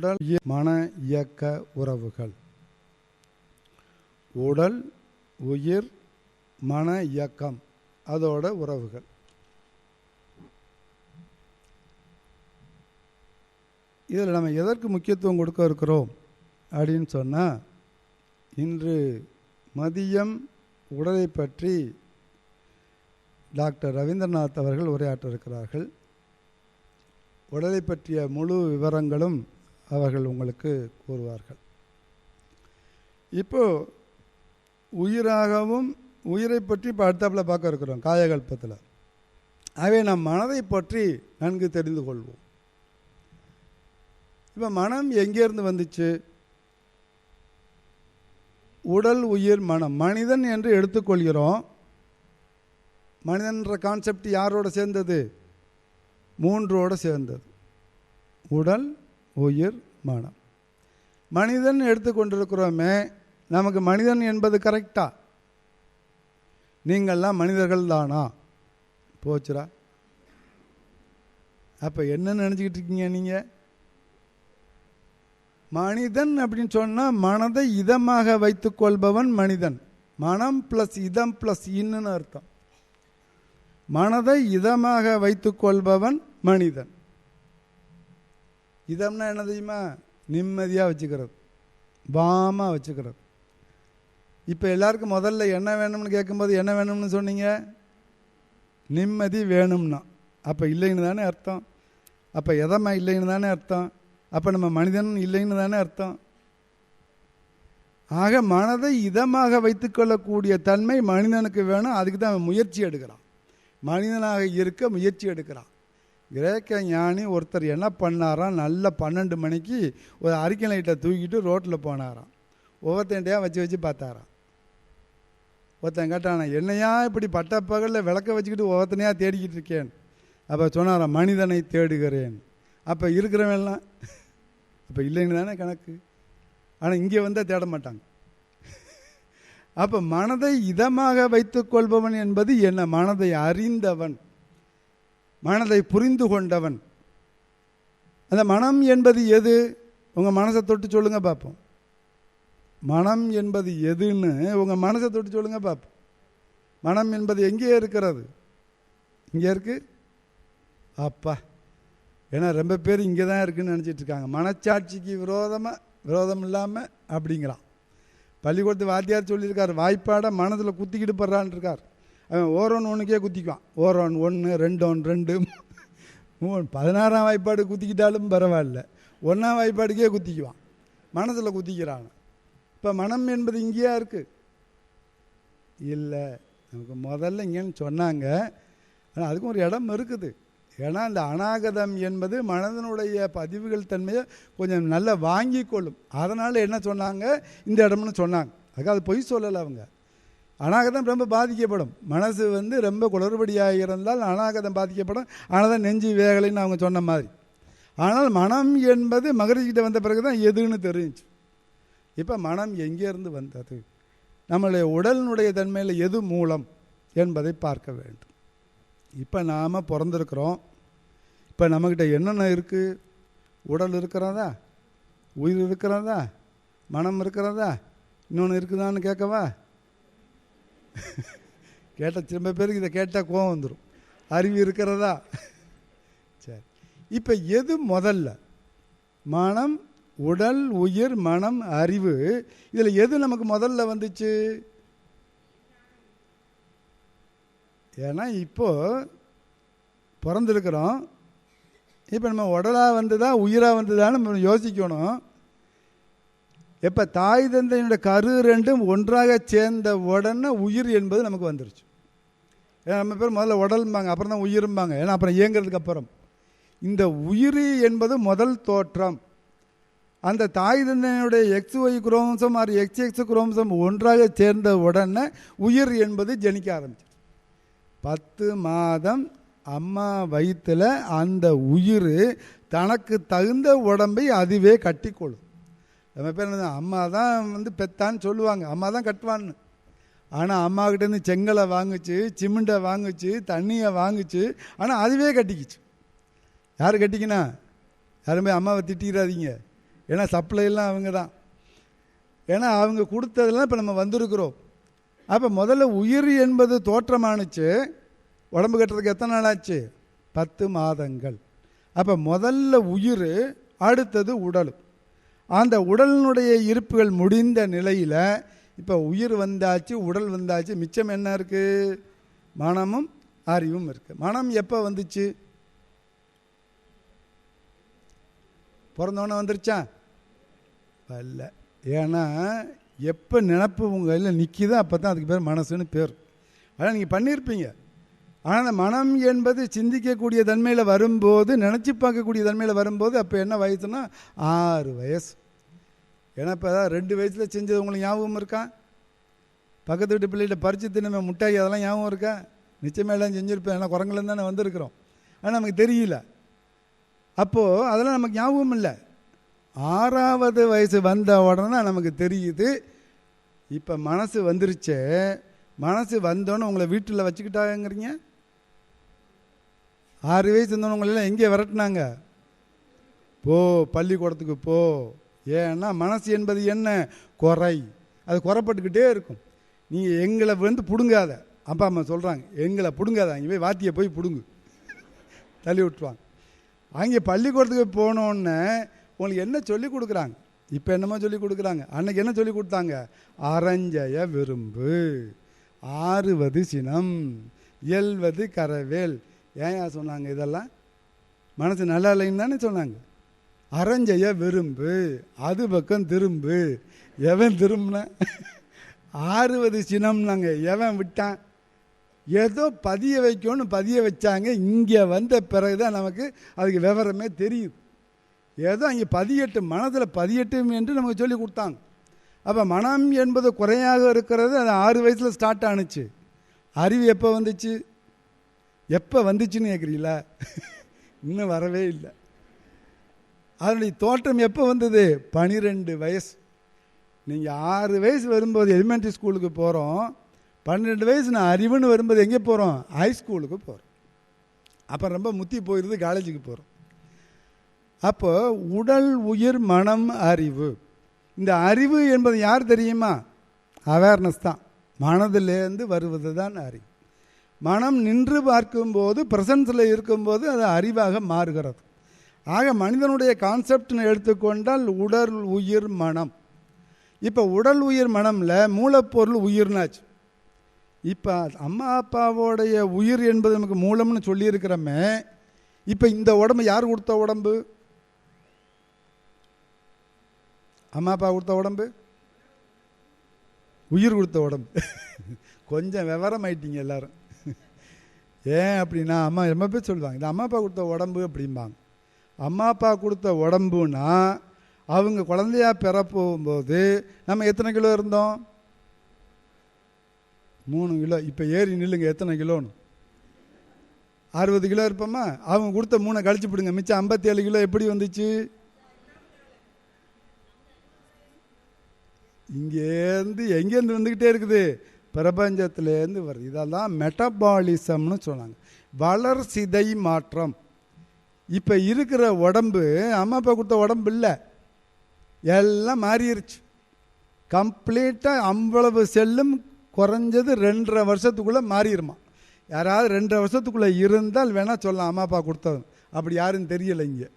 உடல் மன இயக்க உறவுகள். உடல் உயிர் மன இயக்கம் அதோட உறவுகள். இதில் நம்ம எதற்கு முக்கியத்துவம் கொடுக்க இருக்கிறோம் அப்படின்னு சொன்னால், இன்று மதியம் உடலை பற்றி டாக்டர் ரவீந்திரநாத் அவர்கள் உரையாற்ற இருக்கிறார்கள். உடலை பற்றிய முழு விவரங்களும் அவர்கள் உங்களுக்கு கூறுவார்கள். இப்போது உயிராகவும் உயிரை பற்றி இப்போ அடுத்தாப்பில் பார்க்க இருக்கிறோம் காயகல்பத்தில். ஆகவே நம் மனதை பற்றி நன்கு தெரிந்து கொள்வோம். இப்போ மனம் எங்கேருந்து வந்துச்சு? உடல் உயிர் மனம், மனிதன் என்று எடுத்துக்கொள்கிறோம். மனிதன்ற கான்செப்ட் யாரோட சேர்ந்தது? மூன்றோடு சேர்ந்தது. உடல் உயிர் மனம். மனிதன் எடுத்துக்கொண்டிருக்கிறோமே, நமக்கு மனிதன் என்பது கரெக்டா? நீங்கள்லாம் மனிதர்கள் தானா? போச்சுரா. அப்போ என்ன நினச்சிக்கிட்டு இருக்கீங்க நீங்கள்? மனிதன் அப்படின்னு சொன்னால் மனதை இதமாக வைத்துக்கொள்பவன் மனிதன். மனம் ப்ளஸ் இதம் ப்ளஸ் இன்னுன்னு அர்த்தம். மனதை இதமாக வைத்துக்கொள்பவன் மனிதன். இதம்னா என்ன தெரியுமா? நிம்மதியாக வச்சுக்கிறது, பாமாக வச்சுக்கிறது. இப்போ எல்லாருக்கும் முதல்ல என்ன வேணும்னு கேட்கும்போது என்ன வேணும்னு சொன்னீங்க? நிம்மதி வேணும்னா. அப்போ இல்லைன்னு தானே அர்த்தம். அப்போ எதமா இல்லைன்னு தானே அர்த்தம். அப்போ நம்ம மனிதன் இல்லைன்னு தானே அர்த்தம். ஆக மனதை இதமாக வைத்துக்கொள்ளக்கூடிய தன்மை மனிதனுக்கு வேணும். அதுக்கு தான் அவன் முயற்சி எடுக்கிறான். மனிதனாக இருக்க முயற்சி எடுக்கிறான். கிரேக்க ஞானி ஒருத்தர் என்ன பண்ணாராம், நல்ல 12 மணிக்கு ஒரு அரிக்கை லைட்டை தூக்கிட்டு ரோட்டில் போனாராம். ஒவ்வொருத்தண்டையாக வச்சு பார்த்தாராம். ஒருத்தன் கேட்டானா, என்னையா இப்படி பட்ட பகலில் விளக்க வச்சுக்கிட்டு ஒவ்வொருத்தனையாக தேடிக்கிட்டு இருக்கேன்? அப்போ சொன்னாராம், மனிதனை தேடுகிறேன். அப்போ இருக்கிறவெல்லாம் அப்போ இல்லைன்னு தானே கணக்கு. ஆனால் இங்கே வந்தால் தேட மாட்டாங்க. அப்போ மனதை இதமாக வைத்துக்கொள்பவன் என்பது என்ன? மனதை அறிந்தவன், மனதை புரிந்து கொண்டவன். அந்த மனம் என்பது எது? உங்கள் மனசை தொட்டு சொல்லுங்க பார்ப்போம். மனம் என்பது எதுன்னு உங்கள் மனசை தொட்டு சொல்லுங்க பார்ப்போம். மனம் என்பது எங்கே இருக்கிறது? இங்கே இருக்கு. அப்பா, ஏன்னா ரொம்ப பேர் இங்கே தான் இருக்குன்னு நினச்சிட்டு இருக்காங்க. மனச்சாட்சிக்கு விரோதம் இல்லாமல் அப்படிங்கிறான். பள்ளிக்கூடத்து வாத்தியார் சொல்லியிருக்கார், வாய்ப்பாட மனதில் குத்திக்கிட்டு படுறான்னு இருக்கார். அவன் ஓரோன் ஒன்றுக்கே குத்திக்குவான். ஓரோன் 1, 2, 2, 3, 16ஆம் வாய்ப்பாடு குத்திக்கிட்டாலும் பரவாயில்ல, 1ஆம் வாய்ப்பாடுக்கே குத்திக்குவான். மனசில் குத்திக்கிறான். இப்போ மனம் என்பது இங்கேயா இருக்குது? இல்லை, நமக்கு முதல்ல இங்கேன்னு சொன்னாங்க. ஆனால் அதுக்கும் ஒரு இடம் இருக்குது. ஏன்னா இந்த அநாகதம் என்பது மனதனுடைய பதிவுகள் தன்மையை கொஞ்சம் நல்லா வாங்கி கொள்ளும். அதனால் என்ன சொன்னாங்க, இந்த இடம்னு சொன்னாங்க. அதுக்கு அது பொய் சொல்லலை. அவங்க அநாகதம் ரொம்ப பாதிக்கப்படும். மனசு ரொம்ப குளறுபடியாக இருந்தால் அநாகதம் பாதிக்கப்படும். ஆனால் தான் நெஞ்சு வேகலைன்னு அவங்க சொன்ன மாதிரி. ஆனால் மனம் என்பது மகரிஷிக்கிட்ட வந்த பிறகு தான் எதுன்னு தெரிஞ்சு. இப்போ மனம் எங்கேருந்து வந்தது? நம்மளுடைய உடலினுடைய தன்மையில் எது மூலம் என்பதை பார்க்க வேண்டும். இப்போ நாம் பிறந்திருக்கிறோம். இப்போ நம்மக்கிட்ட என்னென்ன இருக்குது? உடல் இருக்கிறதா? உயிர் இருக்கிறதா? மனம் இருக்கிறதா? இன்னொன்று இருக்குதான்னு கேட்கவா? கேட்ட திரும்ப பேருக்கு இதை கேட்டால் கோவம் வந்துடும். அறிவு இருக்கிறதா? சரி, இப்போ எது முதல்ல? மனம், உடல், உயிர், மனம், அறிவு. இதில் எது நமக்கு முதல்ல வந்துச்சு? ஏன்னா இப்போது பிறந்திருக்கிறோம். இப்போ நம்ம உடலாக வந்ததா உயிராக வந்ததான்னு நம்ம யோசிக்கணும். எப்போ தாய் தந்தையினுடைய கரு ரெண்டும் ஒன்றாக சேர்ந்த உடனே உயிர் என்பது நமக்கு வந்துருச்சு. ஏன்னா நம்ம பேர் முதல்ல உடல்பாங்க, அப்புறம் தான் உயிரும்பாங்க. ஏன்னா அப்புறம் இயங்கிறதுக்கு அப்புறம் இந்த உயிர் என்பது முதல் தோற்றம். அந்த தாய் தந்தையினுடைய XY chromosome or XX chromosome ஒன்றாக சேர்ந்த உடனே உயிர் என்பது ஜனிக்க ஆரம்பிச்சு. 10 மாதம் அம்மா வயிற்றில் அந்த உயிர் தனக்கு தகுந்த உடம்பை அதுவே கட்டிக்கொள்ளும். நம்ம பேர் என்ன, அம்மா தான் பெத்தான்னு சொல்லுவாங்க, அம்மா தான் கட்டுவான்னு. ஆனால் அம்மாக்கிட்டேருந்து செங்கலை வாங்குச்சு, சிமெண்ட்டை வாங்குச்சு, தண்ணியை வாங்குச்சு. ஆனால் அதுவே கட்டிக்கிச்சு. யார் கட்டிக்கினா? யாருமே அம்மாவை திட்டிக்கிறாதீங்க. ஏன்னா சப்ளைலாம் அவங்க தான். ஏன்னா அவங்க கொடுத்ததெல்லாம் இப்போ நம்ம வந்திருக்கிறோம். அப்போ முதல்ல உயிர் என்பது தோற்றமானுச்சு. உடம்பு கட்டுறதுக்கு எத்தனை நாள் ஆச்சு? 10 மாதங்கள். அப்போ முதல்ல உயிர், அடுத்தது உடல். அந்த உடலினுடைய இருப்புகள் முடிந்த நிலையில் இப்போ உயிர் வந்தாச்சு, உடல் வந்தாச்சு, மிச்சம் என்ன இருக்குது? மனமும் அறிவும் இருக்குது. மனம் எப்போ வந்துச்சு? பிறந்தவொன்னே வந்துருச்சா? இல்லை. ஏன்னா எப்போ நினப்பு உங்கள் கையில் நிற்கிதோ அப்போ தான் அதுக்கு பேர் மனசுன்னு பேர். ஆனால் நீங்கள் பண்ணியிருப்பீங்க. ஆனால் அந்த மனம் என்பது சிந்திக்கக்கூடிய தன்மையில் வரும்போது, நினச்சி பார்க்கக்கூடிய தன்மையில் வரும்போது அப்போ என்ன வயசுனா 6 வயசு. ஏன்னா இப்போ 2 வயசில் செஞ்சது உங்களுக்கு ஞாபகம் இருக்கா? பக்கத்து வீட்டு பிள்ளைகிட்ட பறித்து தினமே முட்டாய் அதெல்லாம் ஞாபகம் இருக்கா? நிச்சயமாக எல்லாம் செஞ்சுருப்பேன். ஏன்னா குரங்குலேருந்து தானே வந்திருக்கிறோம். ஆனால் நமக்கு தெரியல. அப்போது அதெல்லாம் நமக்கு ஞாபகம் இல்லை. 6வது வயசு வந்த உடனே நமக்கு தெரியுது இப்போ மனசு வந்துருச்சே. மனசு வந்தோன்னு உங்களை வீட்டில் வச்சுக்கிட்டாங்கிறீங்க. 6 வயசு இருந்தோன்னு உங்களெல்லாம் எங்கே விரட்டினாங்க? போ, பள்ளிக்கூடத்துக்கு போ. ஏன்னா மனசு என்பது என்ன? குறை. அது குறைப்பட்டுக்கிட்டே இருக்கும். நீங்கள் எங்களை பிடுங்காத. அப்பா அம்மா சொல்கிறாங்க, எங்களை பிடுங்காத, அங்கே போய் வாத்தியை போய் பிடுங்கு, தள்ளி விட்டுருவாங்க. அங்கே பள்ளிக்கூடத்துக்கு போனோன்னே உங்களுக்கு என்ன சொல்லி கொடுக்குறாங்க? இப்போ என்னமோ சொல்லி கொடுக்குறாங்க. அன்னைக்கு என்ன சொல்லி கொடுத்தாங்க? அறஞ்சய விரும்பு, ஆறுவது சினம், இயல்வது கரவேல். ஏன் சொன்னாங்க இதெல்லாம்? மனசு நல்லா இல்லைன்னு தானே சொன்னாங்க. அறஞ்செய்ய விரும்பு, அது பக்கம் திரும்பு. எவன் திரும்பின? 6வது சினம்னாங்க. எவன் விட்டான்? ஏதோ பதிய வைக்கணும்னு பதிய வச்சாங்க. இங்கே வந்த பிறகு தான் நமக்கு அதுக்கு விவரமே தெரியுது. ஏதோ அங்கே பதியட்டும், மனதில் பதியட்டும் என்று நமக்கு சொல்லி கொடுத்தாங்க. அப்போ மனம் என்பது குறையாக இருக்கிறது. அது 6 வயசில் ஸ்டார்ட் ஆணுச்சு. அறிவு எப்போ வந்துச்சு? எப்போ வந்துச்சுன்னு கேட்குறீங்களா? இன்னும் வரவே இல்லை. அதனுடைய தோற்றம் எப்போ வந்தது? 12 வயசு. நீங்கள் 6 வயசு வரும்போது எலிமெண்ட்ரி ஸ்கூலுக்கு போகிறோம். 12 வயசு நான் அறிவுன்னு வரும்போது எங்கே போகிறோம்? ஹை ஸ்கூலுக்கு போகிறோம். அப்போ ரொம்ப முத்தி போயிடுது, காலேஜுக்கு போகிறோம். அப்போ உடல், உயிர், மனம், அறிவு. இந்த அறிவு என்பது யார் தெரியுமா? அவேர்னஸ் தான். மனதிலேருந்து வருவது தான் அறிவு. மனம் நின்று பார்க்கும்போது, ப்ரெசன்ஸில் இருக்கும்போது அது அறிவாக மாறுகிறது. ஆக மனிதனுடைய கான்செப்ட்னு எடுத்துக்கொண்டால் உடல், உயிர், மனம். இப்போ உடல், உயிர், மனமில் மூலப்பொருள் உயிர்னாச்சு. இப்போ அம்மா அப்பாவோடைய உயிர் என்பது நமக்கு மூலம்னு சொல்லியிருக்கிறோமே. இப்போ இந்த உடம்பு யார் கொடுத்த உடம்பு? அம்மா அப்பா கொடுத்த உடம்பு, உயிர் கொடுத்த உடம்பு. கொஞ்சம் விவரம் ஆயிட்டீங்க எல்லாரும். ஏன் அப்படின்னா, அம்மா ரொம்ப பேர் சொல்லுவாங்க இது அம்மா அப்பா கொடுத்த உடம்பு அப்படிம்பாங்க. அம்மா அப்பா கொடுத்த உடம்புனா அவங்க குழந்தையா பெற போகும்போது நம்ம எத்தனை கிலோ இருந்தோம்? 3 கிலோ. இப்போ ஏறி நில்லுங்க, எத்தனை கிலோன்னு? 60 கிலோ இருப்போமா? அவங்க கொடுத்த 3 கழிச்சு பிடுங்க, மிச்சம் 57 கிலோ எப்படி வந்துச்சு? இங்கேருந்து எங்கேருந்து வந்துக்கிட்டே இருக்குது? பிரபஞ்சத்திலேருந்து வருது. இதெல்லாம் மெட்டபாலிசம்னு சொன்னாங்க, வளர்சிதை மாற்றம். இப்போ இருக்கிற உடம்பு அம்மா அப்பா கொடுத்த உடம்பு இல்லை, எல்லாம் மாறிடுச்சு கம்ப்ளீட்டாக. அவ்வளவு செல்லும் குறைஞ்சது 2.5 வருஷத்துக்குள்ளே மாறிடுமா. யாராவது 2.5 வருஷத்துக்குள்ளே இருந்தால் வேணால் சொல்லலாம் அம்மா அப்பா கொடுத்தது. அப்படி யாரும் தெரியலை இங்கே.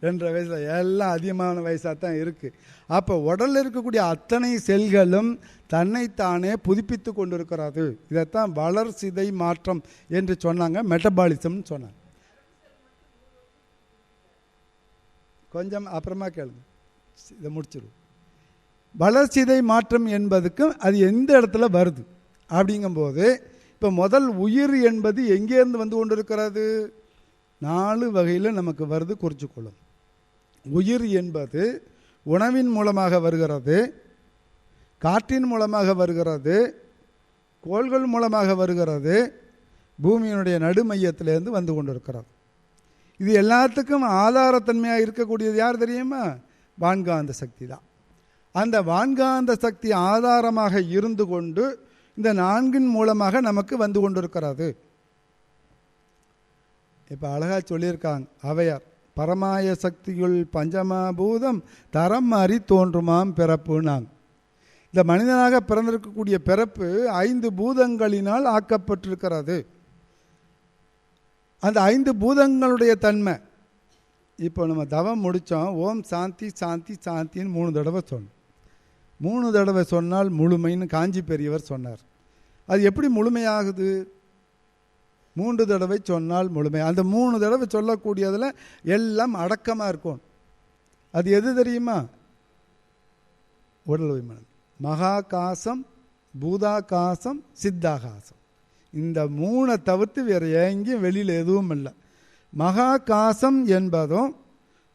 2.5 வயசில் எல்லாம் அதிகமான வயசாக தான் இருக்குது. அப்போ உடலில் இருக்கக்கூடிய அத்தனை செல்களும் தன்னைத்தானே புதுப்பித்து கொண்டு இருக்கிறது. இதைத்தான் வளர்சிதை மாற்றம் என்று சொன்னாங்க, மெட்டபாலிசம்னு சொன்னாங்க. கொஞ்சம் அப்புறமா கேளுங்க, இதை முடிச்சிடும். வளர்சிதை மாற்றம் என்பதுக்கு அது எந்த இடத்துல வருது அப்படிங்கும்போது, இப்போ முதல் உயிர் என்பது எங்கேருந்து வந்து கொண்டு இருக்கிறது? 4 வகையில் நமக்கு வருது, குறிச்சுக்கொள்ளும். உயிர் என்பது உணவின் மூலமாக வருகிறது, காற்றின் மூலமாக வருகிறது, கோள்கள் மூலமாக வருகிறது, பூமியினுடைய நடுமையத்திலேருந்து வந்து கொண்டு இருக்கிறது. இது எல்லாத்துக்கும் ஆதாரத்தன்மையாக இருக்கக்கூடியது யார் தெரியுமா? வான்காந்த சக்தி தான். அந்த வான்காந்த சக்தி ஆதாரமாக இருந்து கொண்டு இந்த 4 மூலமாக நமக்கு வந்து கொண்டிருக்கிறது. இப்போ அழகாக சொல்லியிருக்காங்க அவையார் பரமாய சக்திகள் பஞ்சமபூதம் தரம் அறி தோன்றுமாம் பிறப்புனாங்க. இந்த மனிதனாக பிறந்திருக்கக்கூடிய பிறப்பு 5 பூதங்களினால் ஆக்கப்பட்டிருக்கிறது. அந்த 5 பூதங்களுடைய தன்மை. இப்போ நம்ம தவம் முடித்தோம். ஓம் சாந்தி சாந்தி சாந்தின்னு 3 தடவை சொன்னோம். 3 தடவை சொன்னால் முழுமைன்னு காஞ்சி பெரியவர் சொன்னார். அது எப்படி முழுமையாகுது? 3 தடவை சொன்னால் முழுமை. அந்த 3 தடவை சொல்லக்கூடியதில் எல்லாம் அடக்கமாக இருக்கும். அது எது தெரியுமா? உடல் மனம். மகாகாசம், பூதாகாசம், சித்தாகாசம். இந்த 3 தவிர்த்து வேறு எங்கேயும் வெளியில் எதுவும் இல்லை. மகாகாசம் என்பதும்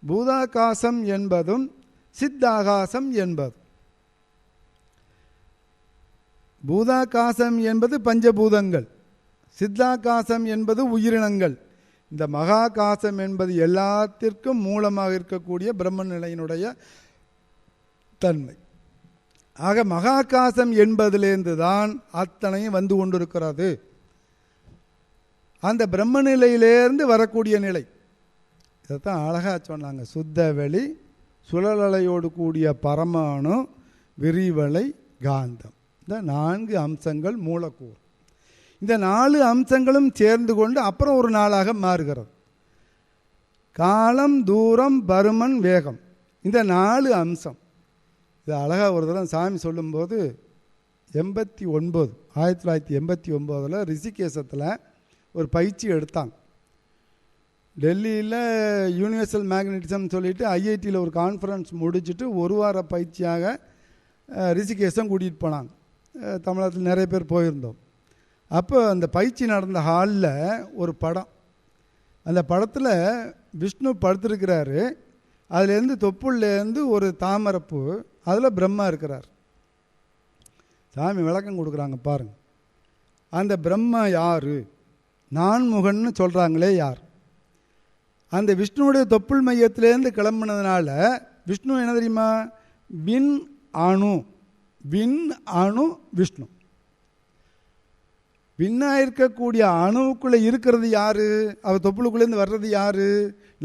பூதாகாசம் என்பதும் சித்தாகாசம் என்பதும். பூதாகாசம் என்பது பஞ்சபூதங்கள், சித்தாகாசம் என்பது உயிரினங்கள். இந்த மகாகாசம் என்பது எல்லாத்திற்கும் மூலமாக இருக்கக்கூடிய பிரம்ம நிலையினுடைய தன்மை. ஆக மகாகாசம் என்பதிலேருந்து தான் அத்தனையும் வந்து கொண்டிருக்கிறது. அந்த பிரம்ம நிலையிலேருந்து வரக்கூடிய நிலை. இதைத்தான் அழகாக சொன்னாங்க. சுத்த வெளி, சுழலலையோடு கூடிய பரமாணு, விரிவலை, காந்தம். இந்த 4 அம்சங்கள் மூலக்கூறு. இந்த 4 அம்சங்களும் சேர்ந்து கொண்டு அப்புறம் ஒரு நாளாக மாறுகிறது. காலம், தூரம், பருமன், வேகம். இந்த 4 அம்சம். இது அழகாக ஒரு தடவை சாமி சொல்லும்போது 1989 ரிஷிகேசத்தில் ஒரு பயிற்சி எடுத்தாங்க. டெல்லியில் யூனிவர்சல் மேக்னட்டிசம் சொல்லிட்டு ஐஐடியில் ஒரு கான்ஃபரன்ஸ் முடிச்சுட்டு 1 வார பயிற்சியாக ரிஷிகேசம் கூட்டிகிட்டு போனாங்க. தமிழகத்தில் நிறைய பேர் போயிருந்தோம். அப்போ அந்த பயிற்சி நடந்த ஹாலில் ஒரு படம். அந்த படத்தில் விஷ்ணு படுத்திருக்கிறாரு. அதுலேருந்து தொப்புள்லேருந்து ஒரு தாமரைப்பூ, அதில் பிரம்மா இருக்கிறார். சாமி விளக்கம் கொடுக்குறாங்க பாருங்கள். அந்த பிரம்மா யார்? நான்முகன்னு சொல்கிறாங்களே யார்? அந்த விஷ்ணுவுடைய தொப்புள் மையத்திலேருந்து கிளம்புனதுனால விஷ்ணு என்ன தெரியுமா? விண் அணு. விண் அணு விஷ்ணு. விண்ணாக இருக்கக்கூடிய அணுவுக்குள்ளே இருக்கிறது யார்? அவர் தொப்புளுக்குள்ளேருந்து வர்றது யார்?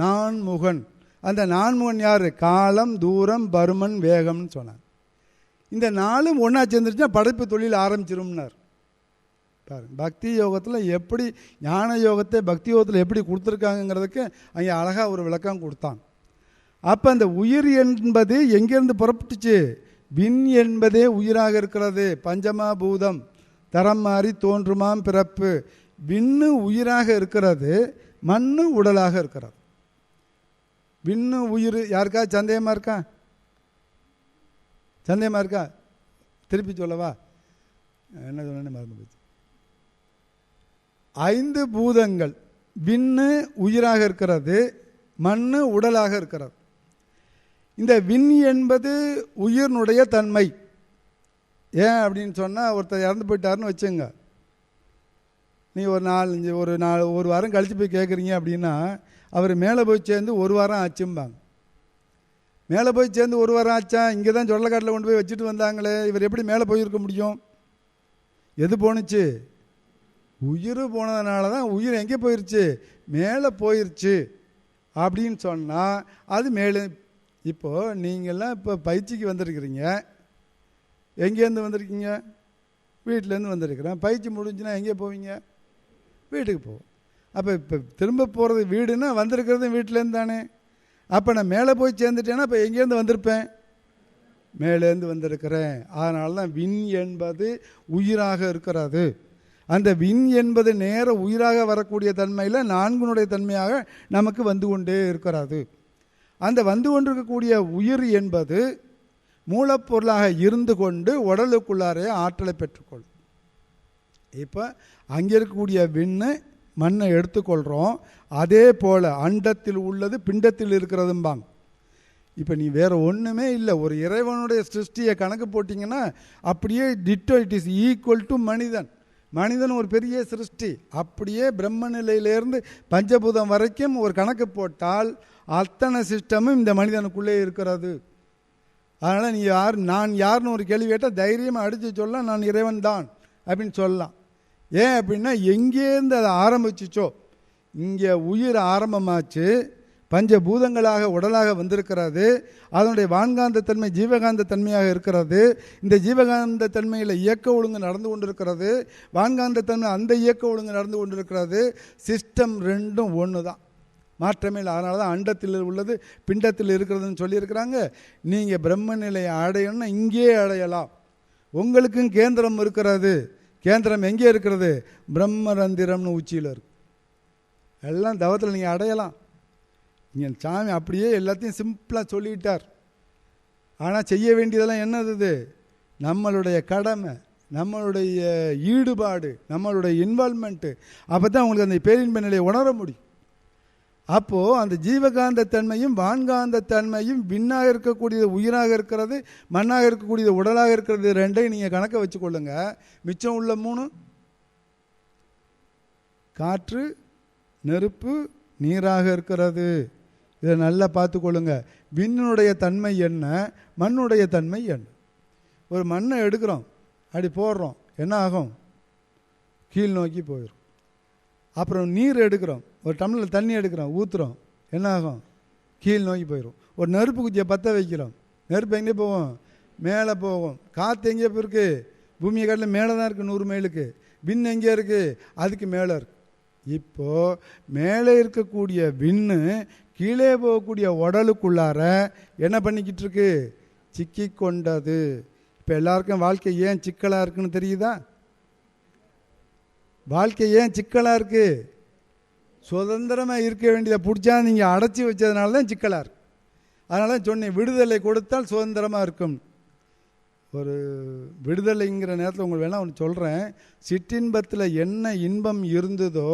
நான்முகன். அந்த நான்முகன் யார்? காலம், தூரம், பருமன், வேகம்னு சொன்னார். இந்த 4ம் ஒன்றா சேர்ந்துருச்சுன்னா படைப்பு தொழில் ஆரம்பிச்சிரும்னார். பாருங்க, பக்தி யோகத்தில் எப்படி ஞான யோகத்தை பக்தி யோகத்தில் எப்படி கொடுத்துருக்காங்கிறதுக்கு அங்கே அழகாக ஒரு விளக்கம் கொடுத்தாங்க. அப்போ அந்த உயிர் என்பது எங்கேருந்து புறப்பட்டுச்சு? விண் என்பதே உயிராக இருக்கிறது. பஞ்சமா பூதம் தரம் மாறி தோன்றுமாம் பிறப்பு. விண்ணு உயிராக இருக்கிறது, மண்ணு உடலாக இருக்கிறது. விண்ணு உயிர். யாருக்கா சந்தேகமாக இருக்கா? சந்தேகமாக இருக்கா? திருப்பி சொல்லவா? என்ன சொன்னேன்னு மறந்து போச்சு. 5 பூதங்கள். விண்ணு உயிராக இருக்கிறது, மண்ணு உடலாக இருக்கிறது. இந்த விண் என்பது உயிரினுடைய தன்மை. ஏன் அப்படின்னு சொன்னால், ஒருத்தர் இறந்து போயிட்டாருன்னு வச்சுங்க. நீ ஒரு வாரம் கழித்து போய் கேட்குறீங்க அப்படின்னா, அவர் மேலே போய் சேர்ந்து 1 வாரம் ஆச்சும்பாங்க. மேலே போய் சேர்ந்து 1 வாரம் ஆச்சா? இங்கே தான் சொல்லக்காட்டில் கொண்டு போய் வச்சுட்டு வந்தாங்களே, இவர் எப்படி மேலே போயிருக்க முடியும்? எது போணுச்சு? உயிர் போனதுனால தான். உயிர் எங்கே போயிடுச்சு? மேலே போயிடுச்சு அப்படின்னு சொன்னால் அது மேலே. இப்போது நீங்கள்லாம் இப்போ பயிற்சிக்கு வந்திருக்கிறீங்க. எங்கேருந்து வந்திருக்கீங்க? வீட்டிலேருந்து வந்திருக்கிறேன். பயிற்சி முடிஞ்சுன்னா எங்கே போவீங்க? வீட்டுக்கு போவோம். அப்போ இப்போ திரும்ப போகிறது வீடுன்னா வந்திருக்கிறது வீட்டிலேருந்து தானே. அப்போ நான் மேலே போய் சேர்ந்துட்டேன்னா இப்போ எங்கேருந்து வந்திருப்பேன்? மேலேருந்து வந்திருக்கிறேன். அதனால தான் விண் என்பது உயிராக இருக்கிறது. அந்த விண் என்பது நேர உயிராக வரக்கூடிய தன்மையில் 4னுடைய தன்மையாக நமக்கு வந்து கொண்டே இருக்கிறது. அந்த வந்து கொண்டிருக்கக்கூடிய உயிர் என்பது மூலப்பொருளாக இருந்து கொண்டு உடலுக்குள்ளாரே ஆற்றலை பெற்றுக்கொள்ளும். இப்போ அங்கே இருக்கக்கூடிய விண்ணு மண்ணை எடுத்துக்கொள்கிறோம். அதே போல் அண்டத்தில் உள்ளது பிண்டத்தில் இருக்கிறதும்பாங்க. இப்போ நீ வேறு ஒன்றுமே இல்லை. ஒரு இறைவனுடைய சிருஷ்டியை கணக்கு போட்டிங்கன்னா அப்படியே ditto it is equal to மனிதன். மனிதன் ஒரு பெரிய சிருஷ்டி. அப்படியே பிரம்ம நிலையிலேருந்து பஞ்சபூதம் வரைக்கும் ஒரு கணக்கு போட்டால் அத்தனை சிஸ்டமும் இந்த மனிதனுக்குள்ளே இருக்கிறது. அதனால் நீ யார், நான் யாருன்னு ஒரு கேள்வி கேட்டால் தைரியமாக அடித்து சொல்ல நான் இறைவன் தான் அப்படின்னு சொல்லலாம். ஏன் அப்படின்னா எங்கேருந்து அதை ஆரம்பிச்சிச்சோ, இங்கே உயிர் ஆரம்பமாச்சு, பஞ்சபூதங்களாக உடலாக வந்திருக்கிறது. அதனுடைய வான்காந்த தன்மை ஜீவகாந்த தன்மையாக இருக்கிறது. இந்த ஜீவகாந்த தன்மையில் இயக்க ஒழுங்கு நடந்து கொண்டிருக்கிறது. வான்காந்த தன்மை அந்த இயக்க ஒழுங்கு நடந்து கொண்டிருக்கிறது. சிஸ்டம் ரெண்டும் ஒன்று தான், மாற்றமே இல்லை. அதனால தான் அண்டத்தில் உள்ளது பிண்டத்தில் இருக்கிறதுன்னு சொல்லியிருக்கிறாங்க. நீங்கள் பிரம்ம நிலையை அடையணும்னா இங்கேயே அடையலாம். உங்களுக்கும் கேந்திரம் இருக்கிறது. கேந்திரம் எங்கே இருக்கிறது? பிரம்மரந்திரம்னு உச்சியில் இருக்கு. எல்லாம் தவத்தில் நீங்கள் அடையலாம். நீங்கள் சாமி அப்படியே எல்லாத்தையும் சிம்பிளாக சொல்லிட்டார். ஆனால் செய்ய வேண்டியதெல்லாம் என்னது? நம்மளுடைய கடமை, நம்மளுடைய ஈடுபாடு, நம்மளுடைய இன்வால்மெண்ட்டு. அப்போ தான் உங்களுக்கு அந்த பேரின்ப நிலையை உணர முடியும். அப்போது அந்த ஜீவகாந்த தன்மையும் வான்காந்த தன்மையும் விண்ணாக இருக்கக்கூடியது உயிராக இருக்கிறது, மண்ணாக இருக்கக்கூடியது உடலாக இருக்கிறது. ரெண்டையும் நீங்கள் கணக்க வச்சு கொள்ளுங்க. மிச்சம் உள்ள 3 காற்று, நெருப்பு, நீராக இருக்கிறது. இதை நல்லா பார்த்து கொள்ளுங்க. விண்ணுடைய தன்மை என்ன, மண்ணுடைய தன்மை என்ன? ஒரு மண்ணை எடுக்கிறோம், அப்படி போடுறோம், என்ன ஆகும்? கீழ் நோக்கி போயிடும். அப்புறம் நீர் எடுக்கிறோம், ஒரு டம்ளர் தண்ணி எடுக்கிறோம், ஊற்றுறோம், என்ன ஆகும்? கீழ் நோக்கி போயிடும். ஒரு நெருப்பு குச்சியை பற்ற வைக்கிறோம், நெருப்பு எங்கே போகும்? மேலே போகும். காற்று எங்கே போயிருக்கு? பூமியை காட்டில் மேலே தான் இருக்குது, 100 மைலுக்கு. விண் எங்கே இருக்குது? அதுக்கு மேலே இருக்குது. இப்போது மேலே இருக்கக்கூடிய விண்ணு கீழே போகக்கூடிய உடலுக்குள்ளார என்ன பண்ணிக்கிட்டு இருக்கு? சிக்கி கொண்டது. இப்போ எல்லாருக்கும் வாழ்க்கை ஏன் சிக்கலாக இருக்குன்னு தெரியுதா? வாழ்க்கை ஏன் சிக்கலாக இருக்குது? சுதந்திரமாக இருக்க வேண்டியதை பிடிச்சா நீங்கள் அடைச்சி வச்சதுனால தான் சிக்கலாக இருக்கு. அதனால தான் சொன்னேன், விடுதலை கொடுத்தால் சுதந்திரமாக இருக்கும். ஒரு விடுதலைங்கிற நேரத்தில் உங்களுக்கு வேணால் ஒன்று சொல்கிறேன். சிற்றின்பத்தில் என்ன இன்பம் இருந்ததோ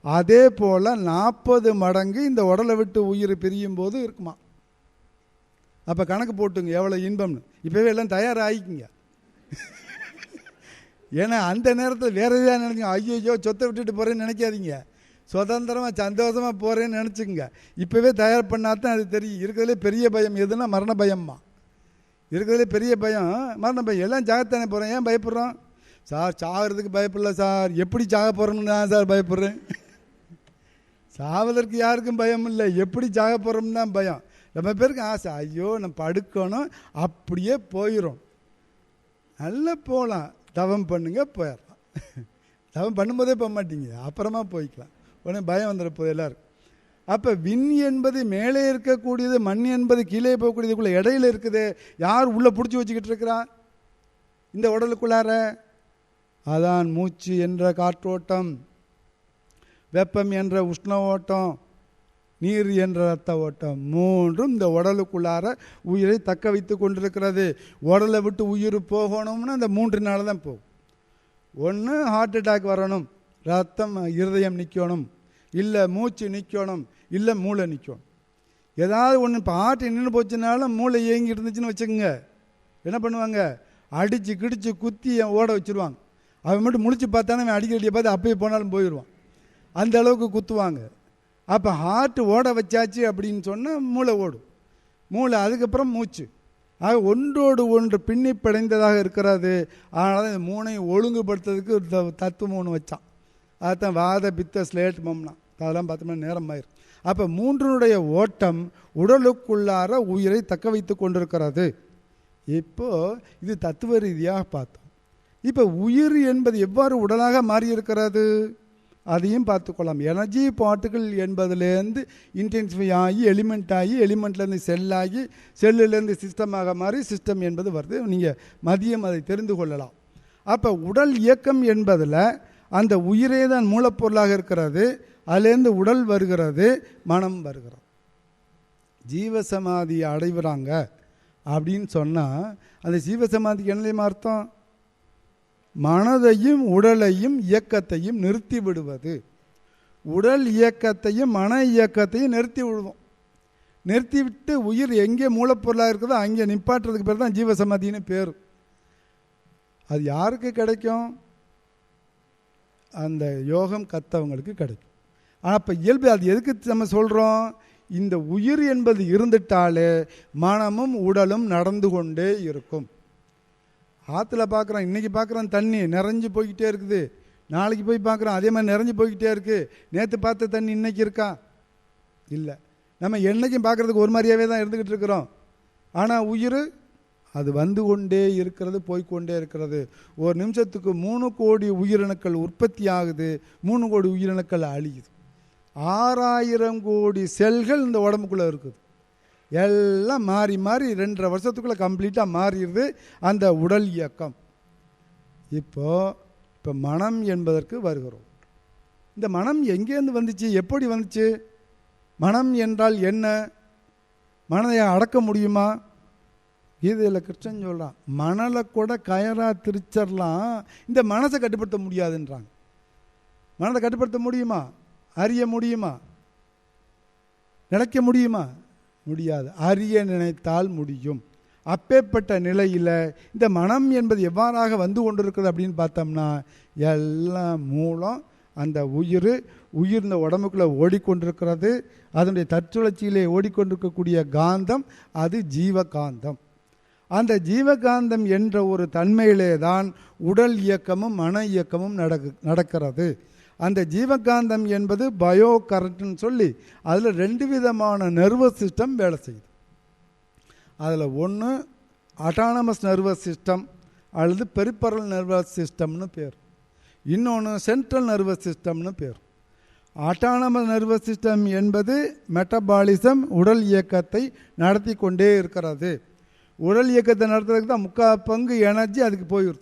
அதே போல் 40 மடங்கு இந்த உடலை விட்டு உயிர் பிரியும் போது இருக்குமா. அப்போ கணக்கு போட்டுங்க எவ்வளோ இன்பம்னு. இப்போவே எல்லாம் தயாராகிக்குங்க. ஏன்னா அந்த நேரத்தில் வேறு எதாவது நினைச்சுங்க. ஐயோ சொத்தை விட்டுட்டு போகிறேன்னு நினைக்காதீங்க. சுதந்திரமாக சந்தோஷமாக போகிறேன்னு நினச்சிக்கோங்க. இப்போவே தயார் பண்ணாதான் அது தெரியும். இருக்கிறதுலே பெரிய பயம் எதுனா மரண பயம்மா. இருக்கிறதுலே பெரிய பயம் மரண பயம். எல்லாம் சாகத்தானே போகிறோம், ஏன் பயப்படுறோம்? சார் சாகிறதுக்கு பயப்படல சார், எப்படி சாக போகிறோம்னு தான் சார் பயப்படுறேன். சாவதற்கு யாருக்கும் பயம் இல்லை, எப்படி சாக போகிறோம்னு தான் பயம். நம்ம பேருக்கு ஆசை, ஐயோ நம்ம படுக்கணும், அப்படியே போயிடும். நல்லா போகலாம், தவம் பண்ணுங்க, போயிடலாம். தவம் பண்ணும்போதே போக மாட்டீங்க, அப்புறமா போய்க்கலாம். உடனே பயம் வந்துட போது எல்லாருக்கும். அப்போ விண் என்பது மேலே இருக்கக்கூடியது, மண் என்பது கீழே போகக்கூடியதுக்குள்ளே இடையில இருக்குது. யார் உள்ளே பிடிச்சி வச்சுக்கிட்டு இருக்கிறா இந்த உடலுக்குள்ளார? அதான் மூச்சு என்ற காற்றோட்டம், வெப்பம் என்ற உஷ்ண ஓட்டம், நீர் என்ற இரத்த ஓட்டம், மூன்றும் இந்த உடலுக்குள்ளார உயிரை தக்க வைத்து கொண்டிருக்கிறது. உடலை விட்டு உயிர் போகணும்னா அந்த 3 நாள் தான் போகும். ஒன்று ஹார்ட் அட்டாக் வரணும், ரத்தம் இருதயம் நிற்கணும், இல்லை மூச்சு நிற்கணும், இல்லை மூளை நிற்கணும். ஏதாவது ஒன்று. இப்போ ஹார்ட் நின்று போச்சுனாலும் மூளை இயங்கி இருந்துச்சுன்னு வச்சுக்கோங்க, என்ன பண்ணுவாங்க? அடித்து கிடிச்சு குத்தி ஓட வச்சுருவாங்க. அவன் மட்டும் முழிச்சு பார்த்தானே அவன் அடிக்கடியை பார்த்து அப்பயே போனாலும் போயிடுவான். அந்த அளவுக்கு குத்துவாங்க. அப்போ ஹார்ட் ஓட வச்சாச்சு அப்படின்னு சொன்னால் மூளை ஓடும். மூளை அதுக்கப்புறம் மூச்சு. ஆக ஒன்றோடு ஒன்று பின்னி பிணைந்ததாக இருக்கிறது. அதனால தான் இந்த 3ஐயும் ஒழுங்குபடுத்துறதுக்கு ஒரு தத்துவம் ஒன்று வச்சான். அதுதான் வாத பித்த ஸ்லேட் மம்னா. அதெல்லாம் பார்த்தோம்னா நேரம் ஆயிரும். அப்போ 3னுடைய ஓட்டம் உடலுக்குள்ளார உயிரை தக்க வைத்து கொண்டிருக்கிறது. இப்போது இது தத்துவ ரீதியாக பார்த்தோம். இப்போ உயிர் என்பது எவ்வாறு உடலாக மாறியிருக்கிறது அதையும் பார்த்துக்கொள்ளலாம். எனர்ஜி பார்ட்டிகள் என்பதுலேருந்து இன்டென்சிஃபை ஆகி எலிமெண்ட் ஆகி, எலிமெண்ட்லேருந்து செல்லாகி, செல்லுலேருந்து சிஸ்டமாக மாறி சிஸ்டம் என்பது வருது. நீங்கள் மதியம் அதை தெரிந்து கொள்ளலாம். அப்போ உடல் இயக்கம் என்பதில் அந்த உயிரே தான் மூலப்பொருளாக இருக்கிறது. அதுலேருந்து உடல் வருகிறது, மனம் வருகிறது. ஜீவசமாதி அடைவுறாங்க அப்படின்னு சொன்னால் அந்த ஜீவசமாதிக்கு என்னையும் அர்த்தம்? மனதையும் உடலையும் இயக்கத்தையும் நிறுத்தி விடுவது. உடல் இயக்கத்தையும் மன இயக்கத்தையும் நிறுத்தி விடுவோம். நிறுத்திவிட்டு உயிர் எங்கே மூலப்பொருளாக இருக்குதோ அங்கே நிப்பாட்டுறதுக்கு பேர் தான் ஜீவசமாதின்னு பேர். அது யாருக்கு கிடைக்கும்? அந்த யோகம் கற்றவங்களுக்கு கிடைக்கும். ஆனால் இப்போ இயல்பு அது எதுக்கு நம்ம சொல்கிறோம்? இந்த உயிர் என்பது இருந்துட்டாலே மனமும் உடலும் நடந்து கொண்டே இருக்கும். ஆற்றுல பார்க்குறோம், இன்றைக்கி பார்க்குறோம் தண்ணி நிறைஞ்சு போய்கிட்டே இருக்குது. நாளைக்கு போய் பார்க்குறோம் அதே மாதிரி நிறைஞ்சு போய்கிட்டே இருக்குது. நேற்று பார்த்த தண்ணி இன்றைக்கி இருக்கா? இல்லை. நம்ம என்னைக்கும் பார்க்குறதுக்கு ஒரு மாதிரியாகவே தான் இருந்துக்கிட்டு இருக்கிறோம். ஆனால் உயிர் அது வந்து கொண்டே இருக்கிறது, போய்கொண்டே இருக்கிறது. ஒரு நிமிஷத்துக்கு 3 கோடி உயிரணுக்கள் உற்பத்தி ஆகுது, 3 கோடி உயிரணுக்கள் அழியுது. 6000 கோடி செல்கள் இந்த உடம்புக்குள்ளே இருக்குது. எல்லாம் மாறி மாறி 2.5 வருஷத்துக்குள்ளே கம்ப்ளீட்டாக மாறிடுது அந்த உடல் இயக்கம். இப்போ மனம் என்பதற்கு வருகிறோம். இந்த மனம் எங்கேருந்து வந்துச்சு, எப்படி வந்துச்சு? மனம் என்றால் என்ன? மனதை அடக்க முடியுமா? கீதையில் கிருஷ்ணன் சொல்கிறான், மணலை கூட கயரா திரிச்சரலாம், இந்த மனசை கட்டுப்படுத்த முடியாதுன்றாங்க. மனதை கட்டுப்படுத்த முடியுமா? அறிய முடியுமா? நினைக்க முடியுமா? முடியாது. அறிய நினைத்தால் முடியும். அப்பேற்பட்ட நிலையில் இந்த மனம் என்பது எவ்வாறாக வந்து கொண்டிருக்கிறது அப்படின்னு பார்த்தோம்னா, எல்லாம் மூலம் அந்த உயிர் இந்த உடம்புக்குள்ளே ஓடிக்கொண்டிருக்கிறது. அதனுடைய தற்சுழற்சியிலே ஓடிக்கொண்டிருக்கக்கூடிய காந்தம் அது ஜீவகாந்தம். அந்த ஜீவகாந்தம் என்ற ஒரு தன்மையிலே தான் உடல் இயக்கமும் மன இயக்கமும் நடக்கிறது. அந்த ஜீவகாந்தம் என்பது பயோ கரண்ட்னு சொல்லி அதில் 2 விதமான நர்வஸ் சிஸ்டம் வேலை செய்யுது. அதில் ஒன்று அட்டானமஸ் நர்வஸ் சிஸ்டம் அல்லது பெரிபரல் நர்வஸ் சிஸ்டம்னு பேர். இன்னொன்று சென்ட்ரல் நர்வஸ் சிஸ்டம்னு பேர். அட்டானமஸ் நர்வஸ் சிஸ்டம் என்பது மெட்டபாலிசம், உடல் இயக்கத்தை நடத்தி கொண்டே இருக்கிறது. உடல் இயக்கத்தை நடத்துறதுக்கு தான் 3/4 பங்கு எனர்ஜி அதுக்கு போயிடுது.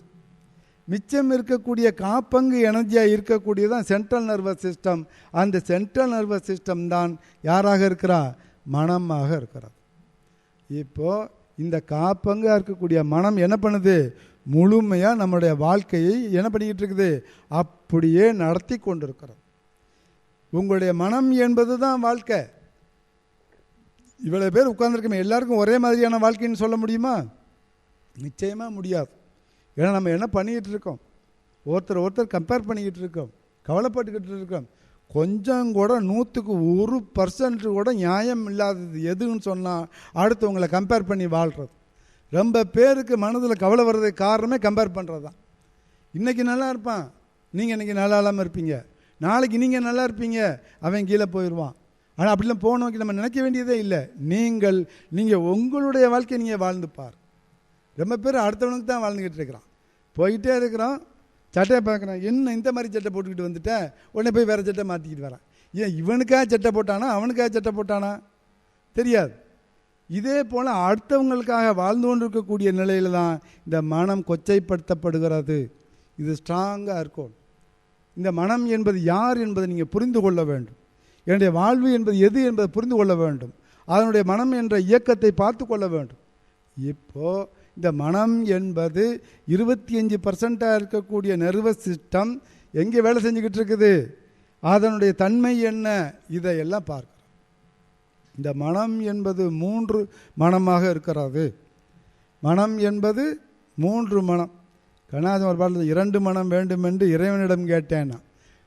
மிச்சம் இருக்கக்கூடிய 1/4 பங்கு எனர்ஜியாக இருக்கக்கூடியதான் சென்ட்ரல் நர்வஸ் சிஸ்டம். அந்த சென்ட்ரல் நர்வஸ் சிஸ்டம் தான் யாராக இருக்கிறா? மனமாக இருக்கிறது. இப்போது இந்த 1/4 பங்காக இருக்கக்கூடிய மனம் என்ன பண்ணுது? முழுமையாக நம்முடைய வாழ்க்கையை என்ன பண்ணிக்கிட்டு இருக்குது? அப்படியே நடத்தி கொண்டிருக்கிறது. உங்களுடைய மனம் என்பது தான் வாழ்க்கை. இவ்வளோ பேர் உட்கார்ந்துருக்கோமே, எல்லாருக்கும் ஒரே மாதிரியான வாழ்க்கைன்னு சொல்ல முடியுமா? நிச்சயமாக முடியாது. ஏன்னா நம்ம என்ன பண்ணிக்கிட்டு இருக்கோம்? ஒருத்தர் கம்பேர் பண்ணிக்கிட்டு இருக்கோம், கவலைப்பட்டுக்கிட்டு இருக்கோம். கொஞ்சம் கூட 100% கூட நியாயம் இல்லாதது எதுன்னு சொன்னால் அடுத்தவங்களை கம்பேர் பண்ணி வாழ்கிறது. ரொம்ப பேருக்கு மனதில் கவலை வர்றதுக்கு காரணமே கம்பேர் பண்ணுறது தான். இன்றைக்கி நல்லா இருப்பான், நீங்கள் இன்றைக்கி நல்லா இல்லாமல் இருப்பீங்க. நாளைக்கு நீங்கள் நல்லா இருப்பீங்க, அவன் கீழே போயிடுவான். ஆனால் அப்படிலாம் போனோக்கி நம்ம நினைக்க வேண்டியதே இல்லை. நீங்கள் உங்களுடைய வாழ்க்கையை நீங்கள் வாழ்ந்து பார். ரொம்ப பேர் அடுத்தவனுக்கு தான் வாழ்ந்துக்கிட்டு இருக்கிறான். போயிட்டே இருக்கிறான், சட்டையை பார்க்குறான், என்ன இந்த மாதிரி சட்டை போட்டுக்கிட்டு வந்துட்டேன், உடனே போய் வேறு சட்டை மாற்றிக்கிட்டு வரான். ஏன் இவனுக்காக சட்டை போட்டானா அவனுக்காக சட்டை போட்டானா தெரியாது. இதே போல் அடுத்தவங்களுக்காக வாழ்ந்து கொண்டு இருக்கக்கூடிய நிலையில் தான் இந்த மனம் கொச்சைப்படுத்தப்படுகிறது. இது ஸ்ட்ராங்காக இருக்கும். இந்த மனம் என்பது யார் என்பதை நீங்கள் புரிந்து கொள்ள வேண்டும். என்னுடைய வாழ்வு என்பது எது என்பதை புரிந்து கொள்ள வேண்டும். அதனுடைய மனம் என்ற இயக்கத்தை பார்த்து கொள்ள வேண்டும். இப்போது இந்த மனம் என்பது 25% இருக்கக்கூடிய நர்வஸ் சிஸ்டம் எங்கே வேலை செஞ்சுக்கிட்டு இருக்குது? அதனுடைய தன்மை என்ன? இதையெல்லாம் பார்க்கிறோம். இந்த மனம் என்பது 3 மனமாக இருக்கிறது. மனம் என்பது 3 மனம். கண்ணாசம் ஒரு பாடத்தில் 2 மனம் வேண்டும் என்று இறைவனிடம் கேட்டேன்னா,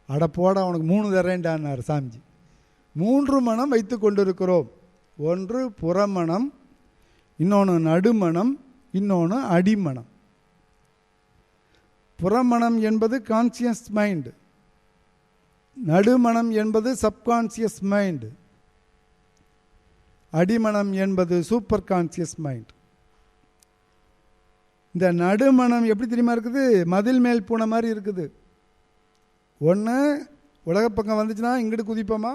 அடப்போட அவனுக்கு 3 தரேன்டான்னார் சாமிஜி. 3 மனம் வைத்து கொண்டிருக்கிறோம். ஒன்று புறமனம், இன்னொன்று நடுமணம், இன்னொன்று அடிமனம். புறமணம் என்பது கான்சியஸ் மைண்டு, நடுமணம் என்பது சப்கான்சியஸ் மைண்டு, அடிமனம் என்பது சூப்பர் கான்சியஸ் மைண்ட். இந்த நடுமணம் எப்படி தெரியுமா இருக்குது? மதில் மேல் பூனை மாதிரி இருக்குது. ஒன்று உலக பக்கம் வந்துச்சுன்னா இங்கிட்டு குதிப்போமா,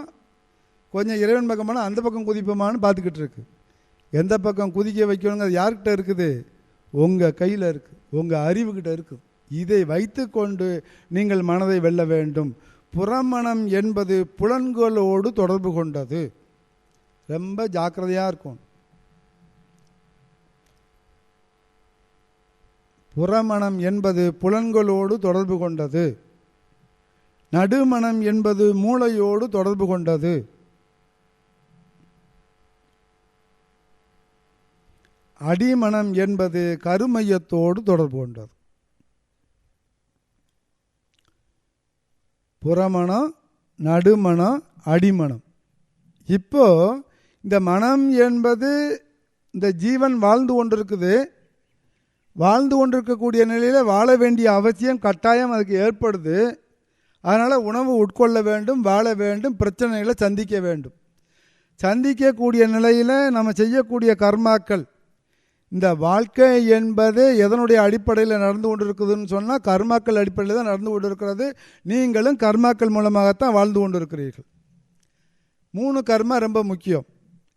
கொஞ்சம் இறைவன் பக்கம் போனால் அந்த பக்கம் குதிப்போமான்னு பார்த்துக்கிட்டு இருக்கு. எந்த பக்கம் குதிக்க வைக்கணுங்கிறது யார்கிட்ட இருக்குது? உங்கள் கையில் இருக்குது, உங்கள் அறிவுக்கிட்ட இருக்குது. இதை வைத்து கொண்டு நீங்கள் மனதை வெல்ல வேண்டும். புறமணம் என்பது புலன்களோடு தொடர்பு கொண்டது. ரொம்ப ஜாக்கிரதையாக இருக்கும். புறமணம் என்பது புலன்களோடு தொடர்பு கொண்டது. நடுமணம் என்பது மூளையோடு தொடர்பு கொண்டது. அடிமனம் என்பது கருமையத்தோடு தொடர்பு கொண்டது. புறமணம், நடுமணம், அடிமனம். இப்போ இந்த மனம் என்பது இந்த ஜீவன் வாழ்ந்து கொண்டிருக்குது. வாழ்ந்து கொண்டிருக்கக்கூடிய நிலையில் வாழ வேண்டிய அவசியம் கட்டாயம் அதுக்கு ஏற்படுது. அதனால் உணவு உட்கொள்ள வேண்டும், வாழ வேண்டும், பிரச்சனைகளை சந்திக்க வேண்டும். சந்திக்கக்கூடிய நிலையில் நம்ம செய்யக்கூடிய கர்மாக்கள், இந்த வாழ்க்கை என்பது எதனுடைய அடிப்படையில் நடந்து கொண்டு இருக்குதுன்னு சொன்னால் கர்மாக்கள் அடிப்படையில் தான் நடந்து கொண்டு இருக்கிறது. நீங்களும் கர்மாக்கள் மூலமாகத்தான் வாழ்ந்து கொண்டு இருக்கிறீர்கள். 3 கர்மா ரொம்ப முக்கியம்,